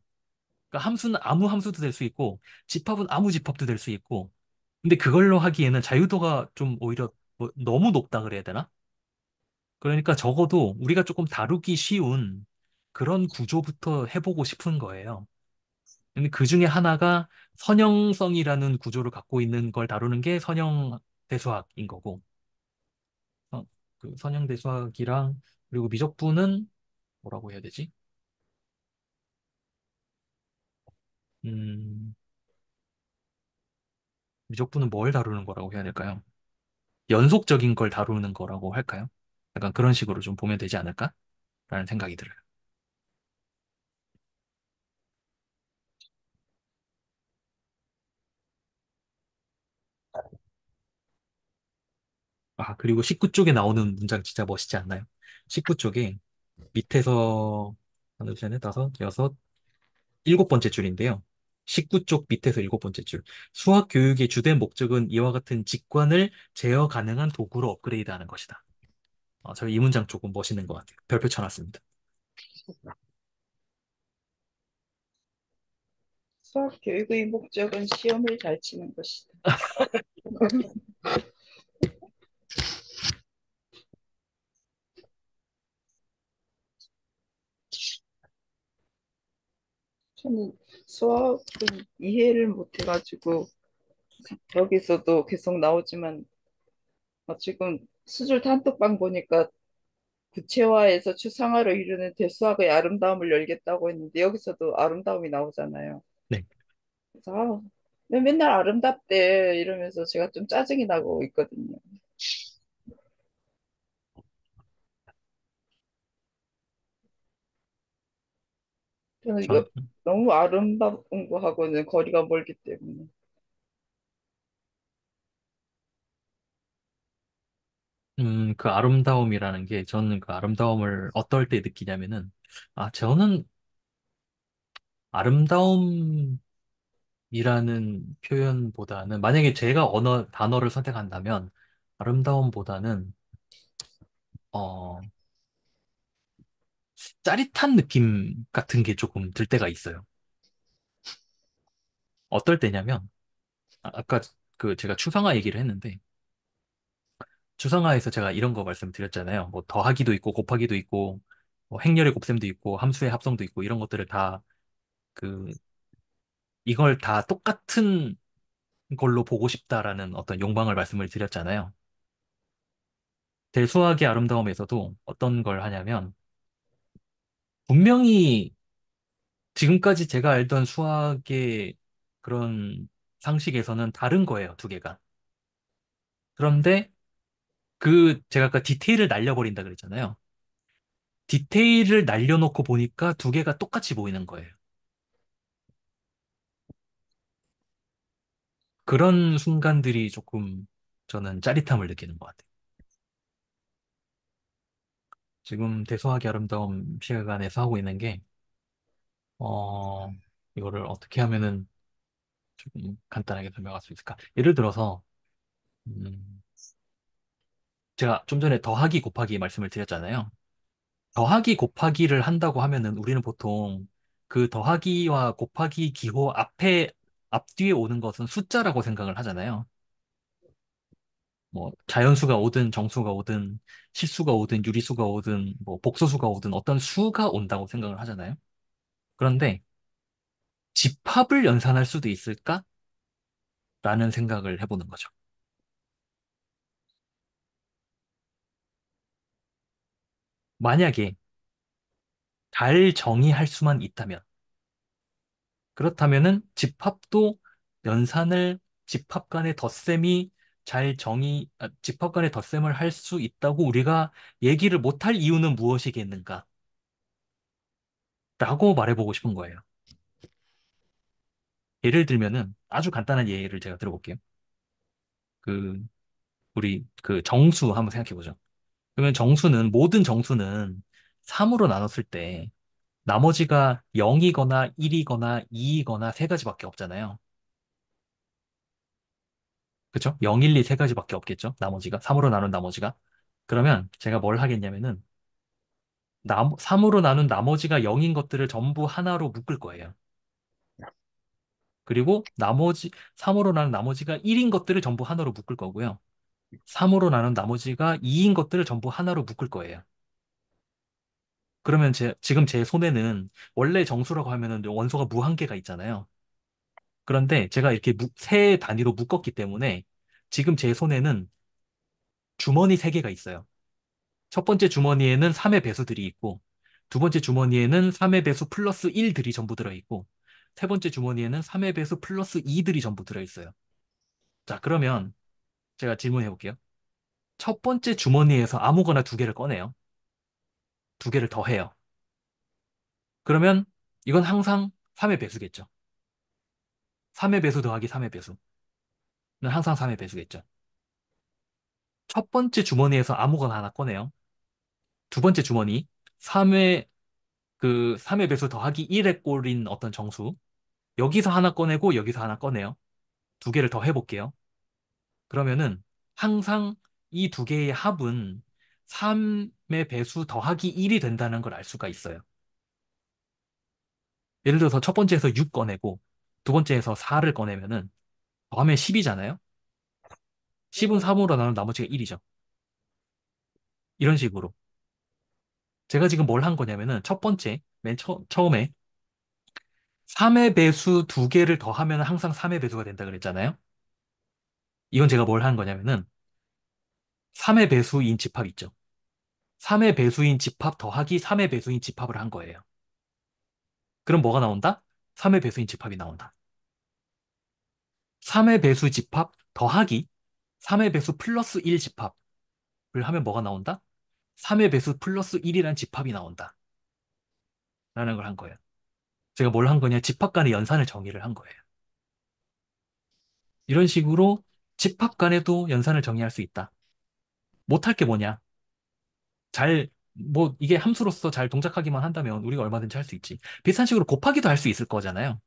그러니까 함수는 아무 함수도 될 수 있고 집합은 아무 집합도 될 수 있고 근데 그걸로 하기에는 자유도가 좀 오히려 뭐 너무 높다 그래야 되나? 그러니까 적어도 우리가 조금 다루기 쉬운 그런 구조부터 해보고 싶은 거예요. 근데 그 중에 하나가 선형성이라는 구조를 갖고 있는 걸 다루는 게 선형대수학인 거고, 어, 그 선형대수학이랑 그리고 미적분은 뭐라고 해야 되지? 음, 미적분은 뭘 다루는 거라고 해야 될까요? 연속적인 걸 다루는 거라고 할까요? 약간 그런 식으로 좀 보면 되지 않을까라는 생각이 들어요. 아, 그리고 19쪽에 나오는 문장 진짜 멋있지 않나요? 19쪽에 밑에서 하나, 둘, 셋, 넷, 다섯, 여섯, 일곱 번째 줄인데요. 19쪽 밑에서 일곱 번째 줄. 수학 교육의 주된 목적은 이와 같은 직관을 제어 가능한 도구로 업그레이드하는 것이다. 저 이 문장 조금 멋있는 것 같아요. 별표 쳐놨습니다. 수학 교육의 목적은 시험을 잘 치는 것이다. 저는 수학은 이해를 못 해가지고 여기서도 계속 나오지만 지금 수술 단톡방 보니까 구체화해서 추상화로 이루는 대수학의 아름다움을 열겠다고 했는데 여기서도 아름다움이 나오잖아요. 네. 그래서 왜 맨날 아름답대 이러면서 제가 좀 짜증이 나고 있거든요. 저는 저, 이거 너무 아름다운 거하고는 거리가 멀기 때문에. 그 아름다움이라는 게 저는 그 아름다움을 어떨 때 느끼냐면은, 저는 아름다움이라는 표현보다는 만약에 제가 단어를 선택한다면 아름다움보다는, 어, 짜릿한 느낌 같은 게 조금 들 때가 있어요. 어떨 때냐면, 아까 그 제가 추상화 얘기를 했는데, 추상화에서 제가 이런 거 말씀드렸잖아요. 뭐 더하기도 있고 곱하기도 있고, 뭐 행렬의 곱셈도 있고, 함수의 합성도 있고, 이런 것들을 다 그, 이걸 다 똑같은 걸로 보고 싶다라는 어떤 욕망을 말씀을 드렸잖아요. 대수학의 아름다움에서도 어떤 걸 하냐면, 분명히 지금까지 제가 알던 수학의 그런 상식에서는 다른 거예요, 두 개가. 그런데 제가 아까 디테일을 날려버린다 그랬잖아요. 디테일을 날려놓고 보니까 두 개가 똑같이 보이는 거예요. 그런 순간들이 조금 저는 짜릿함을 느끼는 것 같아요. 지금 대소하기 아름다움 시간에서 하고 있는 게, 어, 이거를 어떻게 하면은 조금 간단하게 설명할 수 있을까? 예를 들어서, 음, 제가 좀 전에 더하기 곱하기 말씀을 드렸잖아요. 더하기 곱하기를 한다고 하면은 우리는 보통 그 더하기와 곱하기 기호 앞뒤에 오는 것은 숫자라고 생각을 하잖아요. 뭐 자연수가 오든 정수가 오든 실수가 오든 유리수가 오든 뭐 복소수가 오든 어떤 수가 온다고 생각을 하잖아요. 그런데 집합을 연산할 수도 있을까라는 생각을 해보는 거죠. 만약에 잘 정의할 수만 있다면 그렇다면은 집합도 연산을 집합 간의 덧셈이 집합 간의 덧셈을 할 수 있다고 우리가 얘기를 못할 이유는 무엇이겠는가? 라고 말해보고 싶은 거예요. 예를 들면은 아주 간단한 예를 제가 들어볼게요. 그, 우리 그 정수 한번 생각해 보죠. 그러면 모든 정수는 3으로 나눴을 때 나머지가 0이거나 1이거나 2이거나 세 가지밖에 없잖아요. 그쵸? 0, 1, 2 세 가지밖에 없겠죠? 나머지가. 3으로 나눈 나머지가. 그러면 제가 뭘 하겠냐면은 3으로 나눈 나머지가 0인 것들을 전부 하나로 묶을 거예요. 그리고 3으로 나눈 나머지가 1인 것들을 전부 하나로 묶을 거고요. 3으로 나눈 나머지가 2인 것들을 전부 하나로 묶을 거예요. 그러면 지금 제 손에는 원래 정수라고 하면은 원소가 무한개가 있잖아요. 그런데 제가 이렇게 세 단위로 묶었기 때문에 지금 제 손에는 주머니 세 개가 있어요. 첫 번째 주머니에는 3의 배수들이 있고, 두 번째 주머니에는 3의 배수 플러스 1들이 전부 들어있고, 세 번째 주머니에는 3의 배수 플러스 2들이 전부 들어있어요. 자, 그러면 제가 질문해 볼게요. 첫 번째 주머니에서 아무거나 두 개를 꺼내요. 두 개를 더해요. 그러면 이건 항상 3의 배수겠죠. 3의 배수 더하기 3의 배수는 항상 3의 배수겠죠. 첫 번째 주머니에서 아무거나 하나 꺼내요. 두 번째 주머니, 3의 배수 더하기 1의 꼴인 어떤 정수. 여기서 하나 꺼내고 여기서 하나 꺼내요. 두 개를 더 해볼게요. 그러면은 항상 이 두 개의 합은 3의 배수 더하기 1이 된다는 걸 알 수가 있어요. 예를 들어서 첫 번째에서 6 꺼내고 두 번째에서 4를 꺼내면은 더하면 10이잖아요. 10은 네. 3으로 나누면 나머지가 1이죠. 이런 식으로. 제가 지금 뭘 한 거냐면은 첫 번째, 처음에 3의 배수 두 개를 더하면 항상 3의 배수가 된다 그랬잖아요. 이건 제가 뭘 한 거냐면은 3의 배수인 집합 있죠. 3의 배수인 집합 더하기 3의 배수인 집합을 한 거예요. 그럼 뭐가 나온다? 3의 배수인 집합이 나온다. 3의 배수 집합 더하기 3의 배수 플러스 1 집합을 하면 뭐가 나온다? 3의 배수 플러스 1이란 집합이 나온다. 라는 걸 한 거예요. 제가 뭘 한 거냐? 집합 간의 연산을 정의를 한 거예요. 이런 식으로 집합 간에도 연산을 정의할 수 있다. 못할 게 뭐냐? 이게 함수로서 잘 동작하기만 한다면 우리가 얼마든지 할 수 있지. 비슷한 식으로 곱하기도 할 수 있을 거잖아요.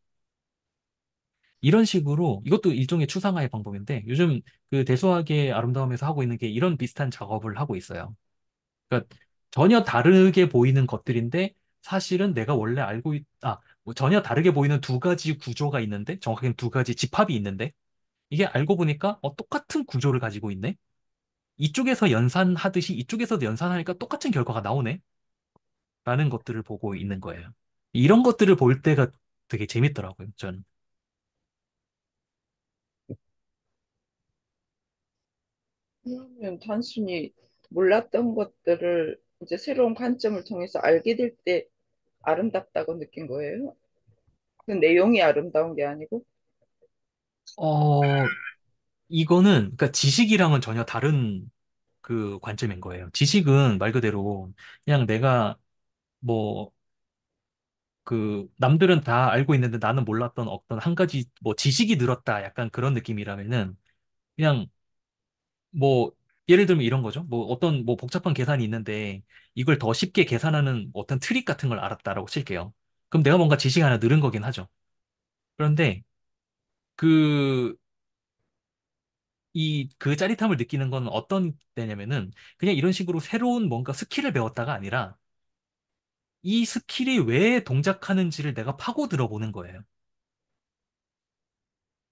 이런 식으로 이것도 일종의 추상화의 방법인데 요즘 그 대수학의 아름다움에서 하고 있는 게 이런 비슷한 작업을 하고 있어요. 그러니까 전혀 다르게 보이는 것들인데 사실은 내가 원래 뭐 전혀 다르게 보이는 두 가지 구조가 있는데 정확하게는 두 가지 집합이 있는데 이게 알고 보니까 똑같은 구조를 가지고 있네. 이쪽에서 연산하듯이 이쪽에서도 연산하니까 똑같은 결과가 나오네. 라는 것들을 보고 있는 거예요. 이런 것들을 볼 때가 되게 재밌더라고요. 저는. 그러면 단순히 몰랐던 것들을 이제 새로운 관점을 통해서 알게 될 때 아름답다고 느낀 거예요. 그 내용이 아름다운 게 아니고. 어, 이거는, 그러니까 지식이랑은 전혀 다른 그 관점인 거예요. 지식은 말 그대로 그냥 내가 뭐, 남들은 다 알고 있는데 나는 몰랐던 어떤 한 가지 뭐 지식이 늘었다 약간 그런 느낌이라면은 그냥 뭐, 예를 들면 이런 거죠. 뭐 어떤 뭐 복잡한 계산이 있는데 이걸 더 쉽게 계산하는 어떤 트릭 같은 걸 알았다라고 칠게요. 그럼 내가 뭔가 지식이 하나 늘은 거긴 하죠. 그런데 그 그 짜릿함을 느끼는 건 어떤 때냐면은 그냥 이런 식으로 새로운 뭔가 스킬을 배웠다가 아니라 이 스킬이 왜 동작하는지를 내가 파고 들어보는 거예요.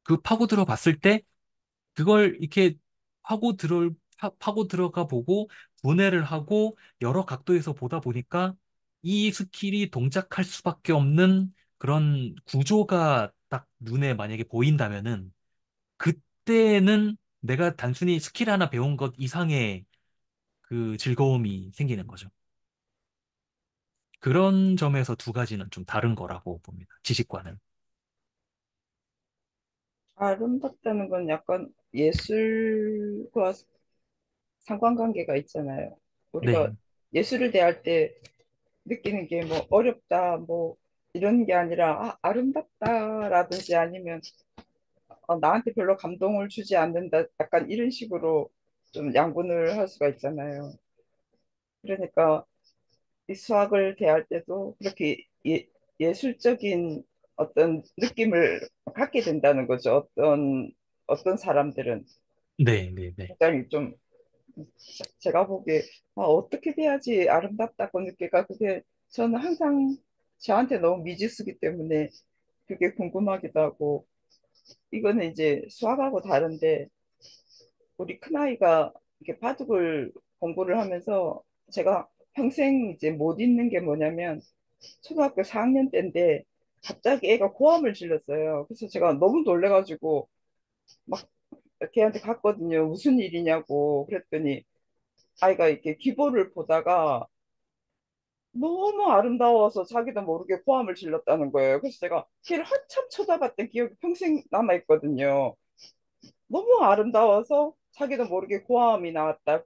그 파고 들어봤을 때 그걸 이렇게 파고 들어가 보고 분해를 하고 여러 각도에서 보다 보니까 이 스킬이 동작할 수밖에 없는 그런 구조가 딱 눈에 만약에 보인다면은 그때는 내가 단순히 스킬 하나 배운 것 이상의 그 즐거움이 생기는 거죠. 그런 점에서 두 가지는 좀 다른 거라고 봅니다. 지식과는. 아름답다는 건 약간 예술과 상관관계가 있잖아요. 우리가 네, 예술을 대할 때 느끼는 게 뭐 어렵다, 뭐 이런 게 아니라 아름답다라든지 아니면 나한테 별로 감동을 주지 않는다, 약간 이런 식으로 좀 양분을 할 수가 있잖아요. 그러니까 이 수학을 대할 때도 그렇게 예술적인 어떤 느낌을 갖게 된다는 거죠. 어떤 사람들은 네, 네, 네. 굉장히 좀 제가 보기에 어떻게 돼야지 아름답다고 느낄까? 그게 저는 항상 저한테 너무 미지수기 때문에 그게 궁금하기도 하고 이거는 이제 수학하고 다른데 우리 큰아이가 이렇게 바둑을 공부를 하면서 제가 평생 이제 못 잊는 게 뭐냐면 초등학교 4학년 때인데 갑자기 애가 고함을 질렀어요. 그래서 제가 너무 놀래가지고 막 걔한테 갔거든요. 무슨 일이냐고 그랬더니 아이가 이렇게 기보를 보다가 너무 아름다워서 자기도 모르게 고함을 질렀다는 거예요. 그래서 제가 걔를 한참 쳐다봤던 기억이 평생 남아있거든요. 너무 아름다워서 자기도 모르게 고함이 나왔다.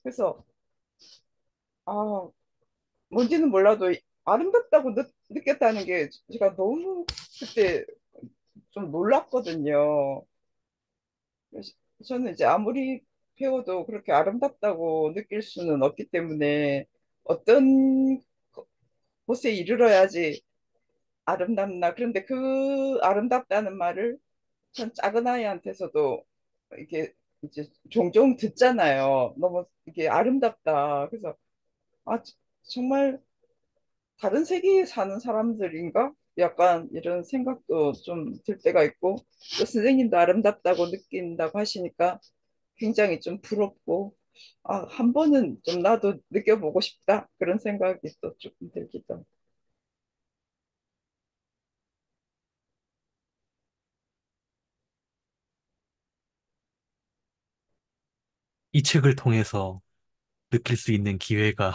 그래서 아 뭔지는 몰라도 아름답다고 느꼈다는 게 제가 너무 그때 좀 놀랐거든요. 그래서 저는 이제 아무리 배워도 그렇게 아름답다고 느낄 수는 없기 때문에 어떤 곳에 이르러야지 아름답나. 그런데 그 아름답다는 말을 전 작은 아이한테서도 이렇게 이제 종종 듣잖아요. 너무 이게 아름답다. 그래서 아, 정말 다른 세계에 사는 사람들인가? 약간 이런 생각도 좀 들 때가 있고, 또 선생님도 아름답다고 느낀다고 하시니까 굉장히 좀 부럽고, 한 번은 좀 나도 느껴보고 싶다. 그런 생각이 또 조금 들기도. 하고. 이 책을 통해서 느낄 수 있는 기회가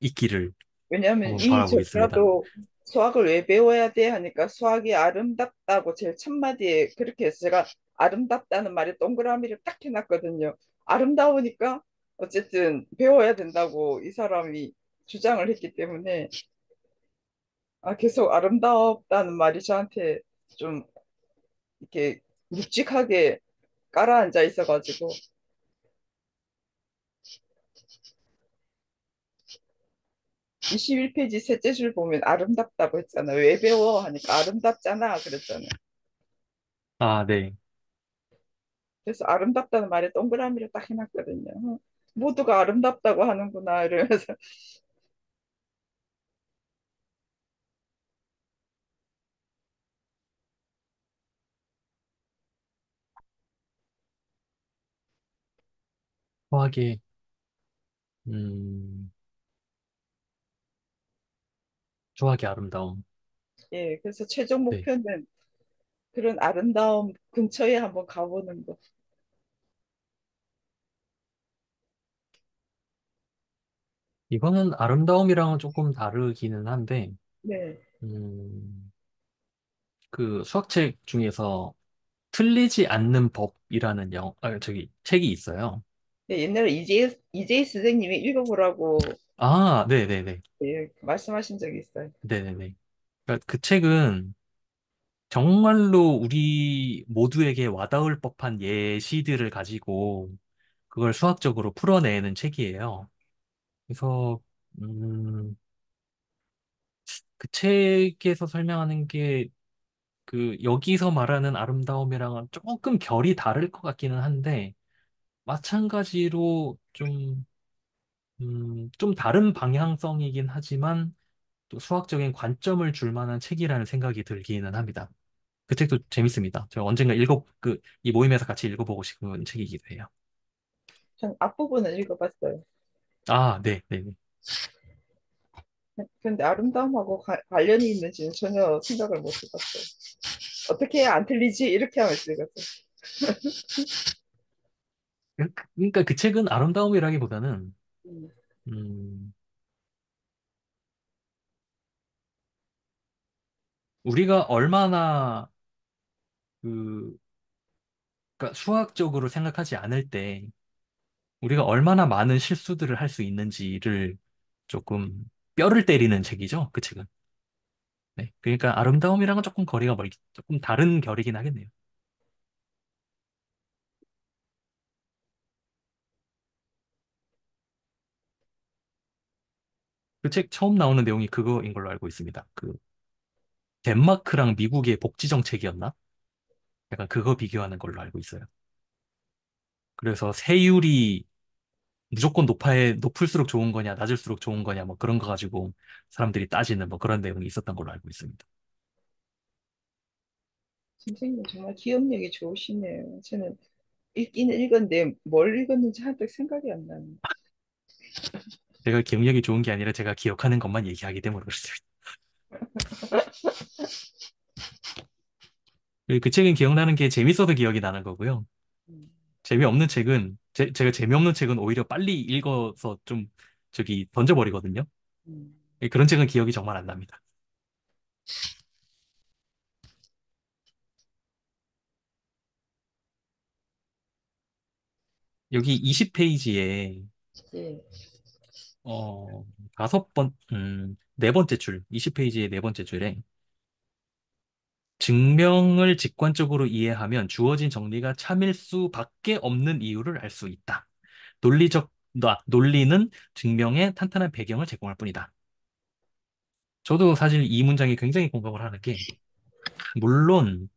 있기를 왜냐하면 한번 이 바라보겠습니다. 저자도 수학을 왜 배워야 돼 하니까 수학이 아름답다고 제일 첫마디에 그렇게 해서 제가 아름답다는 말에 동그라미를 딱 해놨거든요. 아름다우니까 어쨌든 배워야 된다고 이 사람이 주장을 했기 때문에 계속 아름답다는 말이 저한테 좀 이렇게 묵직하게 깔아앉아 있어가지고 21페이지 셋째 줄 보면 아름답다고 했잖아. 왜 배워? 하니까 아름답잖아. 그랬잖아. 아, 네. 그래서 아름답다는 말에 동그라미를 딱 해놨거든요. 모두가 아름답다고 하는구나 이러면서 수학의, 음, 수학의 아름다움. 예, 그래서 최종 네. 목표는 그런 아름다움 근처에 한번 가보는 거. 이거는 아름다움이랑은 조금 다르기는 한데, 네. 음, 그 수학책 중에서 틀리지 않는 법이라는 책이 있어요. 네, 옛날에 이재희 선생님이 읽어보라고 아, 네네네. 예, 말씀하신 적이 있어요. 네네네. 그러니까 그 책은 정말로 우리 모두에게 와닿을 법한 예시들을 가지고 그걸 수학적으로 풀어내는 책이에요. 그래서, 음, 그 책에서 설명하는 게 여기서 말하는 아름다움이랑은 조금 결이 다를 것 같기는 한데, 마찬가지로 좀 다른 방향성이긴 하지만, 또 수학적인 관점을 줄 만한 책이라는 생각이 들기는 합니다. 그 책도 재밌습니다. 제가 언젠가 이 모임에서 같이 읽어보고 싶은 책이기도 해요. 전 앞부분은 읽어봤어요. 아, 네, 네, 네. 근데 아름다움하고 관련이 있는지는 전혀 생각을 못 해봤어요. 어떻게 해야 안 틀리지? 이렇게 하면서 읽었어요. 그러니까 그 책은 아름다움이라기보다는, 음, 음, 우리가 얼마나 그, 그러니까 수학적으로 생각하지 않을 때, 우리가 얼마나 많은 실수들을 할 수 있는지를 조금 뼈를 때리는 책이죠, 그 책은. 네. 그러니까 아름다움이랑은 조금 거리가 멀기, 조금 다른 결이긴 하겠네요. 그 책 처음 나오는 내용이 그거인 걸로 알고 있습니다. 그 덴마크랑 미국의 복지 정책이었나? 약간 그거 비교하는 걸로 알고 있어요. 그래서 세율이 무조건 높을수록 좋은 거냐, 낮을수록 좋은 거냐, 뭐 그런 거 가지고 사람들이 따지는 뭐 그런 내용이 있었던 걸로 알고 있습니다. 선생님 정말 기억력이 좋으시네요. 저는 읽기는 읽었는데 뭘 읽었는지 한뜩 생각이 안 나요. 제가 기억력이 좋은 게 아니라 제가 기억하는 것만 얘기하기 때문에 그렇습니다. 그 책은 기억나는 게 재밌어서 기억이 나는 거고요. 음, 제가 재미없는 책은 오히려 빨리 읽어서 좀 저기 던져버리거든요. 음. 그런 책은 기억이 정말 안 납니다. 여기 20페이지에 예. 어, 네 번째 줄, 20페이지의 네 번째 줄에 증명을 직관적으로 이해하면 주어진 정리가 참일 수밖에 없는 이유를 알 수 있다. 논리는 증명의 탄탄한 배경을 제공할 뿐이다. 저도 사실 이 문장에 굉장히 공감을 하는 게, 물론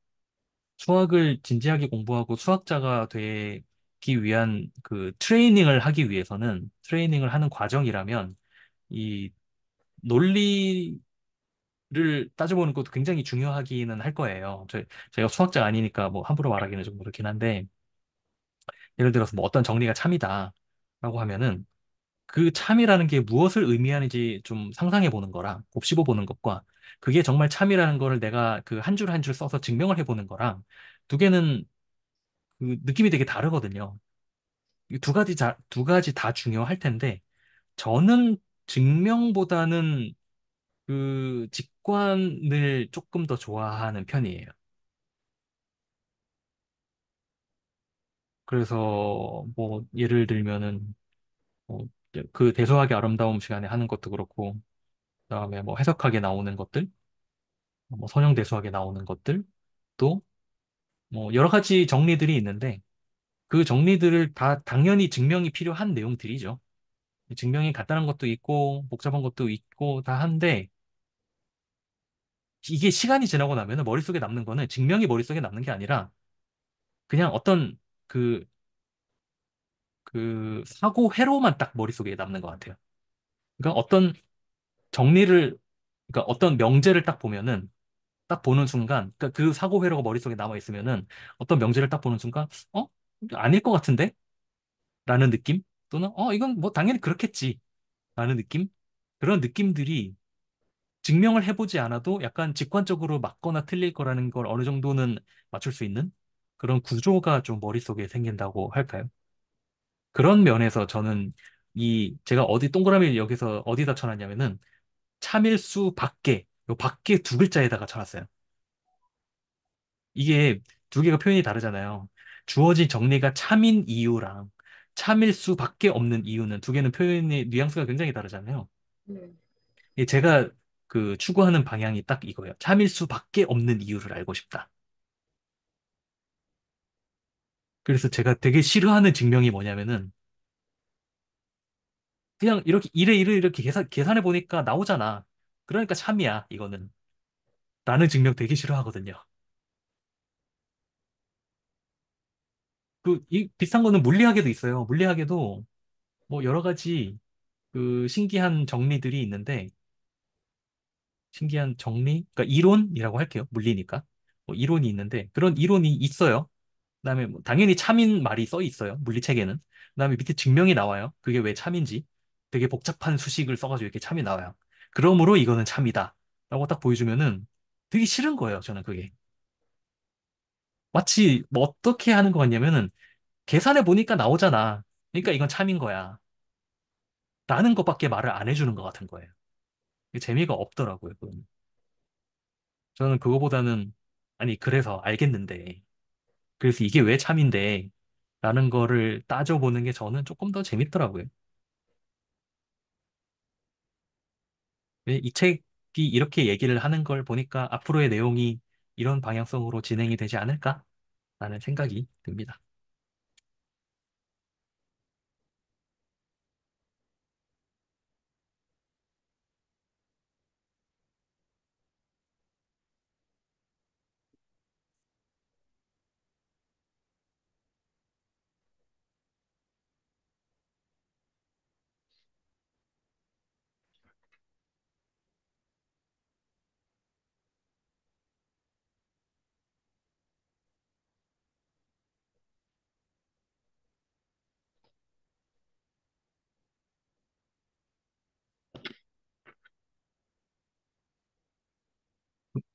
수학을 진지하게 공부하고 수학자가 되기 위한 그 트레이닝을 하기 위해서는, 트레이닝을 하는 과정이라면, 이 논리를 따져보는 것도 굉장히 중요하기는 할 거예요. 제가 수학자가 아니니까 뭐 함부로 말하기는 좀 그렇긴 한데, 예를 들어서 뭐 어떤 정리가 참이다라고 하면은 그 참이라는 게 무엇을 의미하는지 좀 상상해 보는 거랑 곱씹어 보는 것과 그게 정말 참이라는 거를 내가 그 한 줄 한 줄 써서 증명을 해 보는 거랑 두 개는 그 느낌이 되게 다르거든요. 이 두 가지 다 중요할 텐데 저는 증명보다는 그 직관을 조금 더 좋아하는 편이에요. 그래서 뭐 예를 들면은 뭐 그 대소하기 아름다움 시간에 하는 것도 그렇고 그다음에 뭐 해석하게 나오는 것들, 뭐 선형대수하게 나오는 것들, 또 뭐 여러 가지 정리들이 있는데 그 정리들을 다 당연히 증명이 필요한 내용들이죠. 증명이 간단한 것도 있고 복잡한 것도 있고 다 한데 이게 시간이 지나고 나면 머릿속에 남는 거는 증명이 머릿속에 남는 게 아니라 그냥 어떤 그, 그 사고 회로만 딱 머릿속에 남는 것 같아요. 그러니까 그러니까 어떤 명제를 딱 보면은 딱 보는 순간, 그러니까 그 사고 회로가 머릿속에 남아 있으면은 어떤 명제를 딱 보는 순간, 어? 아닐 것 같은데? 라는 느낌? 또는, 이건 뭐 당연히 그렇겠지. 라는 느낌? 그런 느낌들이 증명을 해보지 않아도 약간 직관적으로 맞거나 틀릴 거라는 걸 어느 정도는 맞출 수 있는 그런 구조가 좀 머릿속에 생긴다고 할까요? 그런 면에서 저는 제가 동그라미 여기서 어디다 쳐놨냐면은 참일수 밖에, 요 밖에 두 글자에다가 쳐놨어요. 이게 두 개가 표현이 다르잖아요. 주어진 정리가 참인 이유랑 참일 수밖에 없는 이유는 두 개는 표현의 뉘앙스가 굉장히 다르잖아요. 네. 제가 그 추구하는 방향이 딱 이거예요. 참일 수밖에 없는 이유를 알고 싶다. 그래서 제가 되게 싫어하는 증명이 뭐냐면은 그냥 이렇게 이렇게 계산해 보니까 나오잖아. 그러니까 참이야, 이거는. 라는 증명 되게 싫어하거든요. 비슷한 거는 물리학에도 있어요. 물리학에도 뭐 여러 가지 그 신기한 정리들이 있는데 신기한 정리, 그러니까 이론이라고 할게요. 물리니까. 이론이 있는데 그런 이론이 있어요. 그다음에 뭐 당연히 참인 말이 써 있어요. 물리책에는. 그다음에 밑에 증명이 나와요. 그게 왜 참인지. 되게 복잡한 수식을 써가지고 이렇게 참이 나와요. 그러므로 이거는 참이다. 라고 딱 보여주면은 되게 싫은 거예요. 저는 그게. 마치 뭐 어떻게 하는 것 같냐면은 계산해 보니까 나오잖아. 그러니까 이건 참인 거야. 라는 것밖에 말을 안 해주는 것 같은 거예요. 이게 재미가 없더라고요. 그건. 저는 그거보다는 아니 그래서 알겠는데 그래서 이게 왜 참인데 라는 거를 따져보는 게 저는 조금 더 재밌더라고요. 이 책이 이렇게 얘기를 하는 걸 보니까 앞으로의 내용이 이런 방향성으로 진행이 되지 않을까라는 생각이 듭니다.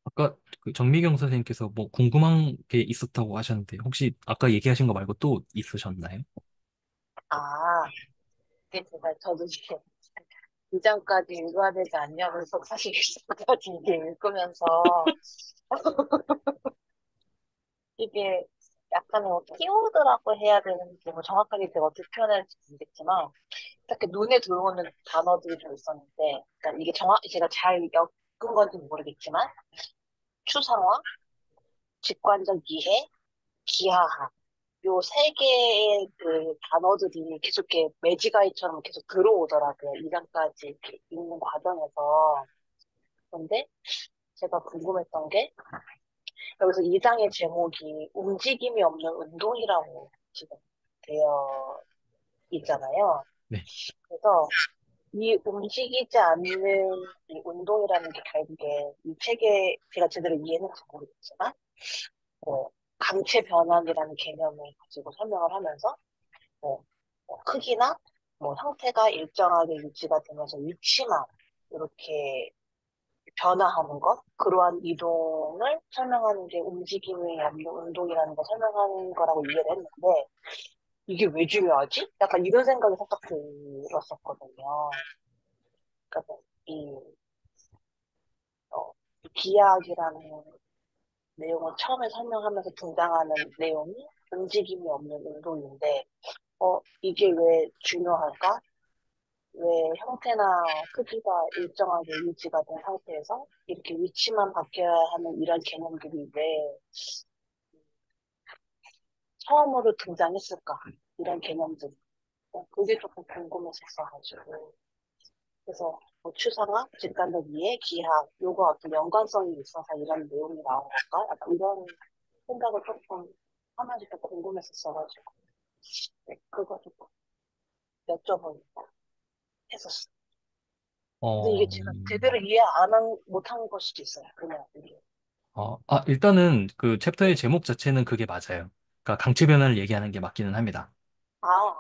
아까 그 정미경 선생님께서 뭐 궁금한 게 있었다고 하셨는데 혹시 아까 얘기하신 거 말고 또 있으셨나요? 아, 이게 저도 이게 이장까지 읽어야 되지 않냐면서 사실 이장까지 이게 읽으면서 이게 약간의 뭐 키워드라고 해야 되는지 뭐 정확하게 제가 어떻게 표현할지 모르겠지만 이렇게 눈에 들어오는 단어들이 좀 있었는데 그러니까 이게 제가 잘 엮은 건지 모르겠지만 추상화, 직관적 이해, 기하학 요 세 개의 그 단어들이 계속 이렇게 매지가이처럼 계속 들어오더라고요. 2장까지 이렇게 읽는 과정에서. 근데 제가 궁금했던 게 여기서 2장의 제목이 움직임이 없는 운동이라고 지금 되어 있잖아요. 네. 그래서 이 움직이지 않는 이 운동이라는 게 결국에 이 책에 제가 제대로 이해했는지 모르겠지만 뭐 강체 변환이라는 개념을 가지고 설명을 하면서 뭐, 크기나 뭐 형태가 일정하게 유지가 되면서 위치만 이렇게 변화하는 것, 그러한 이동을 설명하는 게 움직임의 없는 운동이라는 걸 설명하는 거라고 이해를 했는데 이게 왜 중요하지? 약간 이런 생각이 살짝 들었었거든요. 그러니까 이, 이 기하학이라는 내용을 처음에 설명하면서 등장하는 내용이 움직임이 없는 운동인데, 이게 왜 중요할까? 왜 형태나 크기가 일정하게 유지가 된 상태에서 이렇게 위치만 바뀌어야 하는 이런 개념들이 왜 처음으로 등장했을까? 이런 개념들. 그게 조금 궁금했었어가지고. 그래서 뭐 추상화, 직관적 이해, 기하, 요거 어떤 연관성이 있어서 이런 내용이 나온 걸까? 약간 이런 생각을 조금 하면서 좀 궁금했었어가지고. 네, 그거 조금 여쭤보니까 했었어요. 근데 이게 어, 제가 제대로 못한 걸 수도 있어요. 그냥 이게. 일단은 그 챕터의 네. 제목 자체는 그게 맞아요. 그러니까 강체 변환을 얘기하는 게 맞기는 합니다. 아,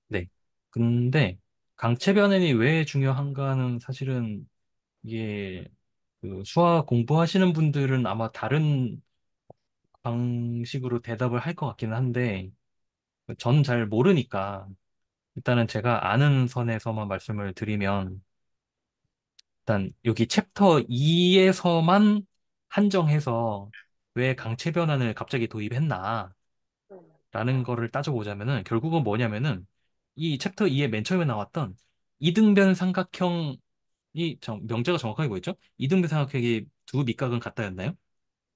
네. 근데 강체 네, 변환이 왜 중요한가는 사실은 이게 그 수학 공부하시는 분들은 아마 다른 방식으로 대답을 할 것 같기는 한데 전 잘 모르니까 일단은 제가 아는 선에서만 말씀을 드리면 일단 여기 챕터 2에서만 한정해서 왜 네, 강체 변환을 갑자기 도입했나 음, 라는 거를 따져보자면은 결국은 뭐냐면은 이 챕터 2에 맨 처음에 나왔던 이등변 삼각형이 명제가 정확하게 뭐였죠? 이등변 삼각형의 두 밑각은 같다였나요?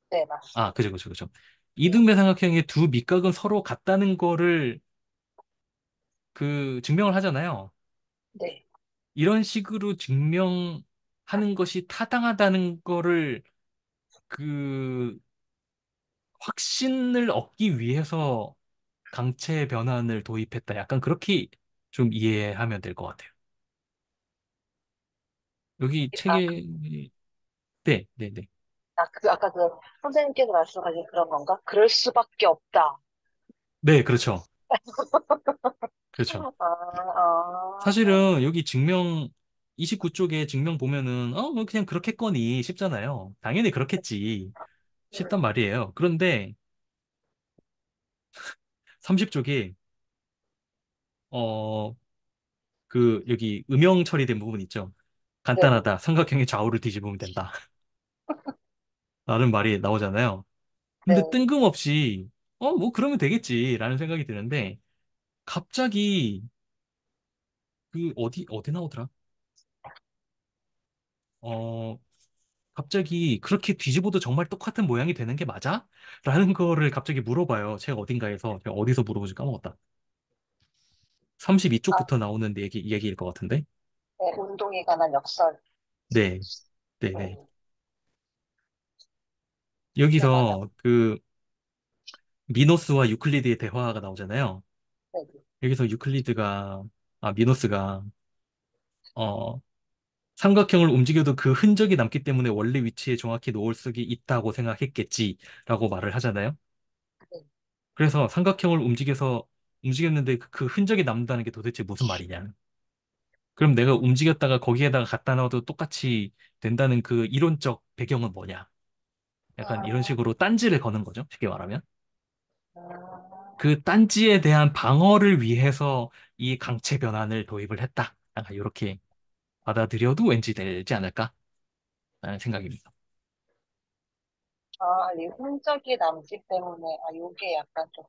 네, 아, 맞습니다. 그죠, 그죠, 그죠. 네, 이등변 삼각형의 두 밑각은 서로 같다는 거를 증명을 하잖아요. 네. 이런 식으로 증명하는 것이 타당하다는 거를 그 확신을 얻기 위해서 강체 변환을 도입했다. 약간 그렇게 좀 이해하면 될 것 같아요. 여기 아, 책에, 네, 네, 네. 아까 그 선생님께서 말씀하신 그런 건가? 그럴 수밖에 없다. 네, 그렇죠. 그렇죠. 사실은 여기 증명 29쪽에 증명 보면은 뭐 그냥 그렇겠거니 싶잖아요. 당연히 그렇겠지. 쉽단 말이에요. 그런데 30쪽이 어 그 여기 음영 처리된 부분 있죠. 네네. 간단하다. 삼각형의 좌우를 뒤집으면 된다. 라는 말이 나오잖아요. 네. 근데 뜬금없이 뭐 그러면 되겠지라는 생각이 드는데 갑자기 그 어디 나오더라? 어 갑자기 그렇게 뒤집어도 정말 똑같은 모양이 되는 게 맞아? 라는 거를 갑자기 물어봐요. 제가 어딘가에서 제가 어디서 물어보지 까먹었다. 아, 32쪽부터 나오는 얘기일 것 같은데. 네. 운동에 관한 역설. 네, 네, 네. 네. 네, 맞아. 여기서 그 미노스와 유클리드의 대화가 나오잖아요. 네. 여기서 미노스가 어 삼각형을 움직여도 그 흔적이 남기 때문에 원래 위치에 정확히 놓을 수 있다고 생각했겠지라고 말을 하잖아요. 네. 그래서 삼각형을 움직였는데 그 흔적이 남는다는 게 도대체 무슨 말이냐. 그럼 내가 움직였다가 거기에다가 갖다 놔도 똑같이 된다는 그 이론적 배경은 뭐냐. 약간 이런 아, 식으로 딴지를 거는 거죠. 쉽게 말하면. 아, 그 딴지에 대한 방어를 위해서 이 강체 변환을 도입을 했다. 약간 이렇게 받아들여도 왠지 되지 않을까라는 생각입니다. 이 흔적이 남기 때문에, 요게 약간 좀,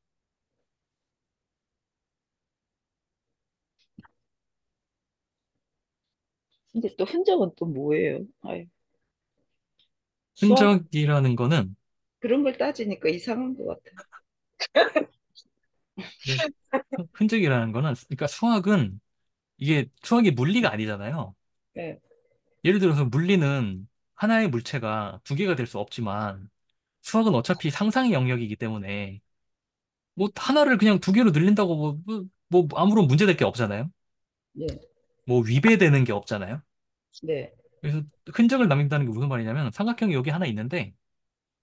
근데 또 흔적은 또 뭐예요? 아유, 수학 흔적이라는 거는 그런 걸 따지니까 이상한 것 같아. 네, 흔적이라는 거는 그러니까 수학은 이게 수학이 물리가 아니잖아요. 네, 예를 들어서 물리는 하나의 물체가 두 개가 될 수 없지만 수학은 어차피 상상의 영역이기 때문에 뭐 하나를 그냥 두 개로 늘린다고 뭐 아무런 문제될 게 없잖아요. 네, 뭐 위배되는 게 없잖아요. 네, 그래서 흔적을 남긴다는 게 무슨 말이냐면 삼각형이 여기 하나 있는데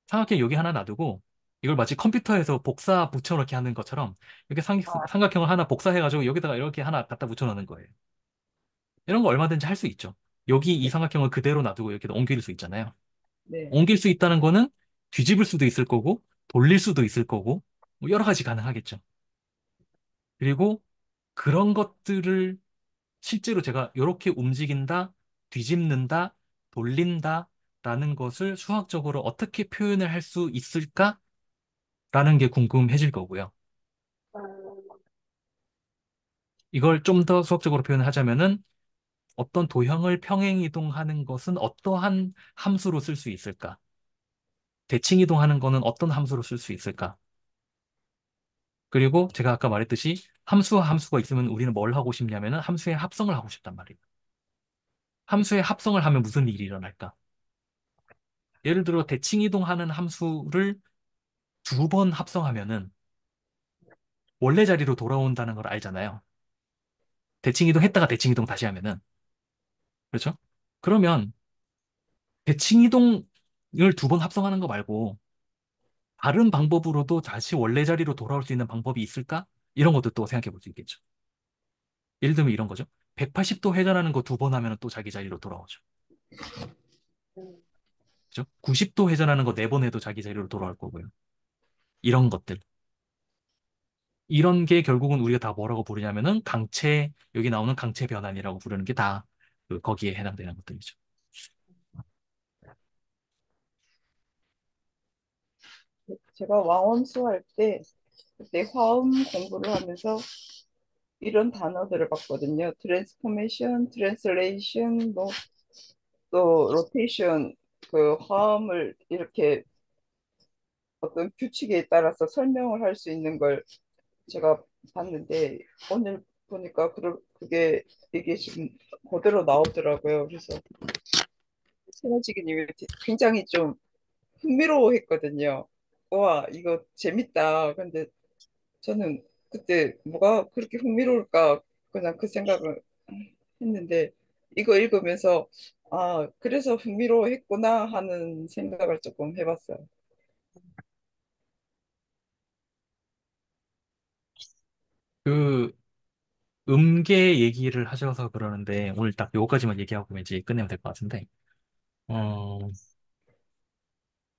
삼각형 여기 하나 놔두고 이걸 마치 컴퓨터에서 복사 붙여넣기 하는 것처럼 이렇게 아, 삼각형을 하나 복사해가지고 여기다가 이렇게 하나 갖다 붙여넣는 거예요. 이런 거 얼마든지 할 수 있죠. 여기 이 네, 삼각형을 그대로 놔두고 이렇게 옮길 수 있잖아요. 네. 옮길 수 있다는 거는 뒤집을 수도 있을 거고 돌릴 수도 있을 거고 뭐 여러 가지 가능하겠죠. 그리고 그런 것들을 실제로 제가 이렇게 움직인다, 뒤집는다, 돌린다라는 것을 수학적으로 어떻게 표현을 할 수 있을까라는 게 궁금해질 거고요. 음, 이걸 좀 더 수학적으로 표현을 하자면은 어떤 도형을 평행 이동하는 것은 어떠한 함수로 쓸 수 있을까? 대칭 이동하는 거는 어떤 함수로 쓸 수 있을까? 그리고 제가 아까 말했듯이 함수와 함수가 있으면 우리는 뭘 하고 싶냐면은 함수의 합성을 하고 싶단 말이에요. 함수의 합성을 하면 무슨 일이 일어날까? 예를 들어 대칭 이동하는 함수를 두 번 합성하면은 원래 자리로 돌아온다는 걸 알잖아요. 대칭 이동했다가 대칭 이동 다시 하면은 그렇죠? 그러면 대칭 이동을 두 번 합성하는 거 말고 다른 방법으로도 다시 원래 자리로 돌아올 수 있는 방법이 있을까? 이런 것도 또 생각해 볼 수 있겠죠. 예를 들면 이런 거죠. 180도 회전하는 거 두 번 하면 또 자기 자리로 돌아오죠. 음, 그죠? 90도 회전하는 거 네 번 해도 자기 자리로 돌아올 거고요. 이런 것들. 이런 게 결국은 우리가 다 뭐라고 부르냐면은 여기 나오는 강체 변환이라고 부르는 게 다 거기에 해당되는 것들이죠. 제가 왕원수 할 때 그때 화음 공부를 하면서 이런 단어들을 봤거든요. 트랜스포메이션, 트랜슬레이션, 뭐 또 로테이션, 그 화음을 이렇게 어떤 규칙에 따라서 설명을 할 수 있는 걸 제가 봤는데 오늘 보니까 그게 이게 지금 그대로 나오더라고요. 그래서 새나지기님이 굉장히 좀 흥미로워했거든요. 와, 이거 재밌다. 근데 저는 그때 뭐가 그렇게 흥미로울까 그냥 그 생각을 했는데 이거 읽으면서 아, 그래서 흥미로웠구나 하는 생각을 조금 해봤어요. 그 음계 얘기를 하셔서 그러는데 오늘 딱 요거까지만 얘기하고 이제 끝내면 될 것 같은데 어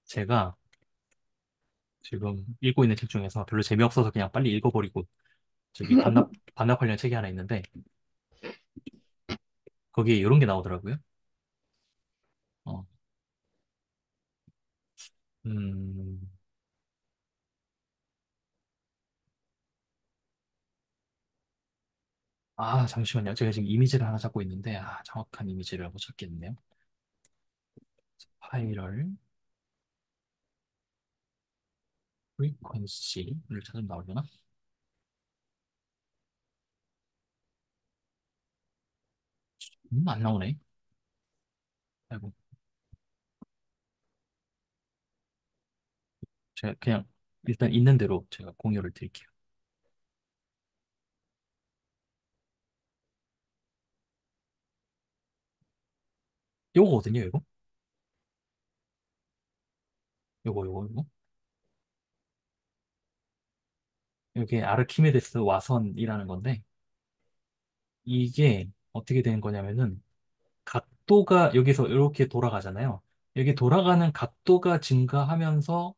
제가 지금 읽고 있는 책 중에서 별로 재미없어서 그냥 빨리 읽어버리고 저기 반납하려는 책이 하나 있는데 거기에 이런 게 나오더라고요. 어, 음, 잠시만요. 제가 지금 이미지를 하나 잡고 있는데 정확한 이미지를 못 찾겠네요. 스파이럴 프리퀀시를 찾으면 나오려나? 안 나오네. 아이고, 제가 그냥 일단 있는 대로 제가 공유를 드릴게요. 요거거든요, 이거. 요거. 이게 아르키메데스 와선이라는 건데 이게 어떻게 되는 거냐면은 각도가 여기서 이렇게 돌아가잖아요. 여기 돌아가는 각도가 증가하면서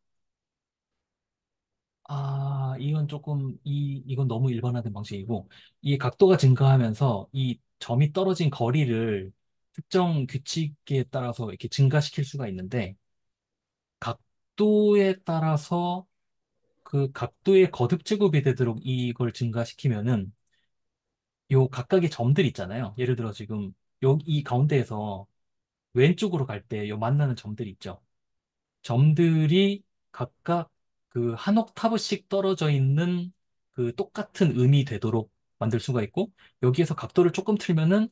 이건 조금 이건 너무 일반화된 방식이고 이 각도가 증가하면서 이 점이 떨어진 거리를 특정 규칙에 따라서 이렇게 증가시킬 수가 있는데 각도에 따라서 그 각도의 거듭 제곱이 되도록 이걸 증가시키면은 요 각각의 점들 있잖아요. 예를 들어 지금 이 가운데에서 왼쪽으로 갈 때 요 만나는 점들 있죠. 점들이 각각 그 한 옥타브씩 떨어져 있는 그 똑같은 음이 되도록 만들 수가 있고 여기에서 각도를 조금 틀면은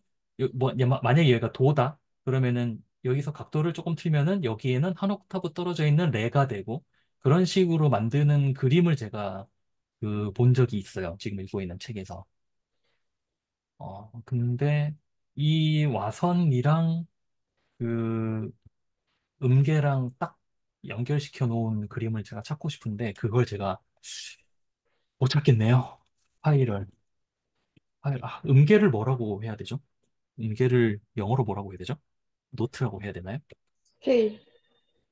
만약에 여기가 도다 그러면은 여기서 각도를 조금 틀면은 여기에는 한 옥타브 떨어져 있는 레가 되고 그런 식으로 만드는 그림을 제가 그 본 적이 있어요. 지금 읽고 있는 책에서. 근데 이 와선이랑 그 음계랑 딱 연결시켜 놓은 그림을 제가 찾고 싶은데 그걸 제가 못 찾겠네요. 파일을. 음계를 뭐라고 해야 되죠? 음계를 영어로 뭐라고 해야 되죠? 노트라고 해야 되나요? 스케일.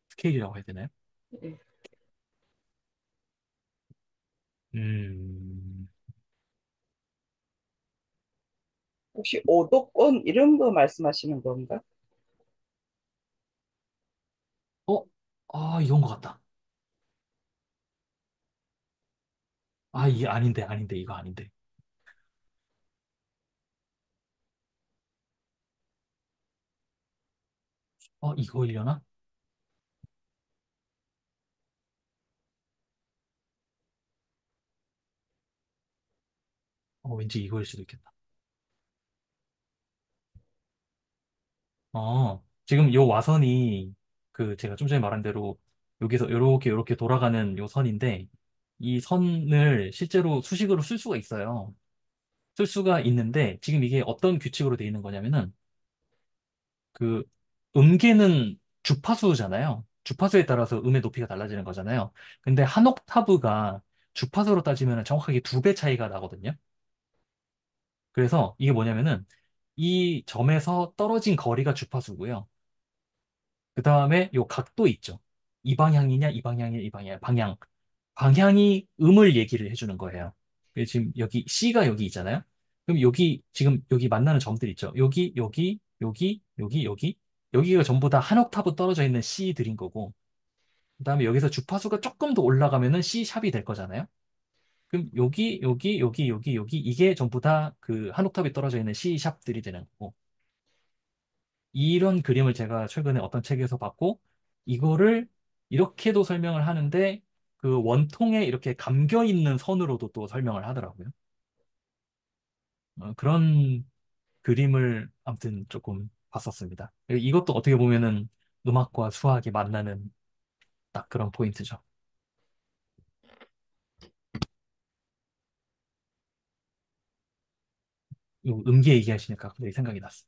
스케일이라고 해야 되나요? 예. 음, 혹시 오도권 이런 거 말씀하시는 건가? 어? 이건 것 같다. 이게 아닌데, 이거 아닌데. 이거이려나? 왠지 이거일 수도 있겠다. 지금 요 와선이 그 제가 좀 전에 말한 대로 여기서 요렇게 돌아가는 요 선인데 이 선을 실제로 수식으로 쓸 수가 있어요. 쓸 수가 있는데 지금 이게 어떤 규칙으로 되어 있는 거냐면은 그 음계는 주파수잖아요. 주파수에 따라서 음의 높이가 달라지는 거잖아요. 근데 한 옥타브가 주파수로 따지면 정확하게 2배 차이가 나거든요. 그래서 이게 뭐냐면은 이 점에서 떨어진 거리가 주파수고요. 그 다음에 요 각도 있죠. 이 방향이냐, 이 방향이냐, 이 방향, 방향. 방향이 음을 얘기를 해주는 거예요. 그래서 지금 여기 C가 여기 있잖아요. 그럼 지금 여기 만나는 점들 있죠. 여기가 전부 다 한 옥타브 떨어져 있는 C들인 거고, 그 다음에 여기서 주파수가 조금 더 올라가면은 C 샵이 될 거잖아요. 그럼 여기, 이게 전부 다 그 한 옥타브 떨어져 있는 C 샵들이 되는 거고, 이런 그림을 제가 최근에 어떤 책에서 봤고, 이거를 이렇게도 설명을 하는데, 그 원통에 이렇게 감겨 있는 선으로도 또 설명을 하더라고요. 그런 그림을 아무튼 조금 봤었습니다. 이것도 어떻게 보면은 음악과 수학이 만나는 딱 그런 포인트죠. 이 음계 얘기하시니까 갑자기 생각이 났어.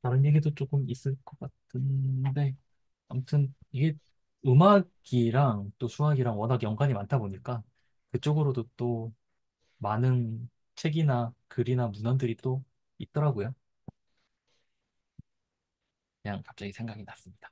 다른 얘기도 조금 있을 것 같은데, 아무튼 이게 음악이랑 또 수학이랑 워낙 연관이 많다 보니까 그쪽으로도 또 많은 책이나 글이나 문헌들이 또 있더라고요. 그냥 갑자기 생각이 났습니다.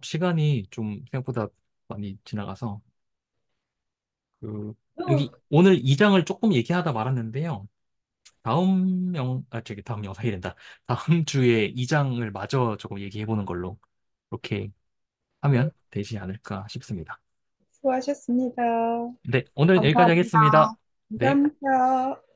시간이 좀 생각보다 많이 지나가서 여기 오늘 2장을 조금 얘기하다 말았는데요. 다음 영상이 된다. 다음 주에 2장을 마저 조금 얘기해 보는 걸로 이렇게 네, 하면 되지 않을까 싶습니다. 수고하셨습니다. 네, 오늘은 여기까지 감사합니다. 하겠습니다. 네. 감사합니다.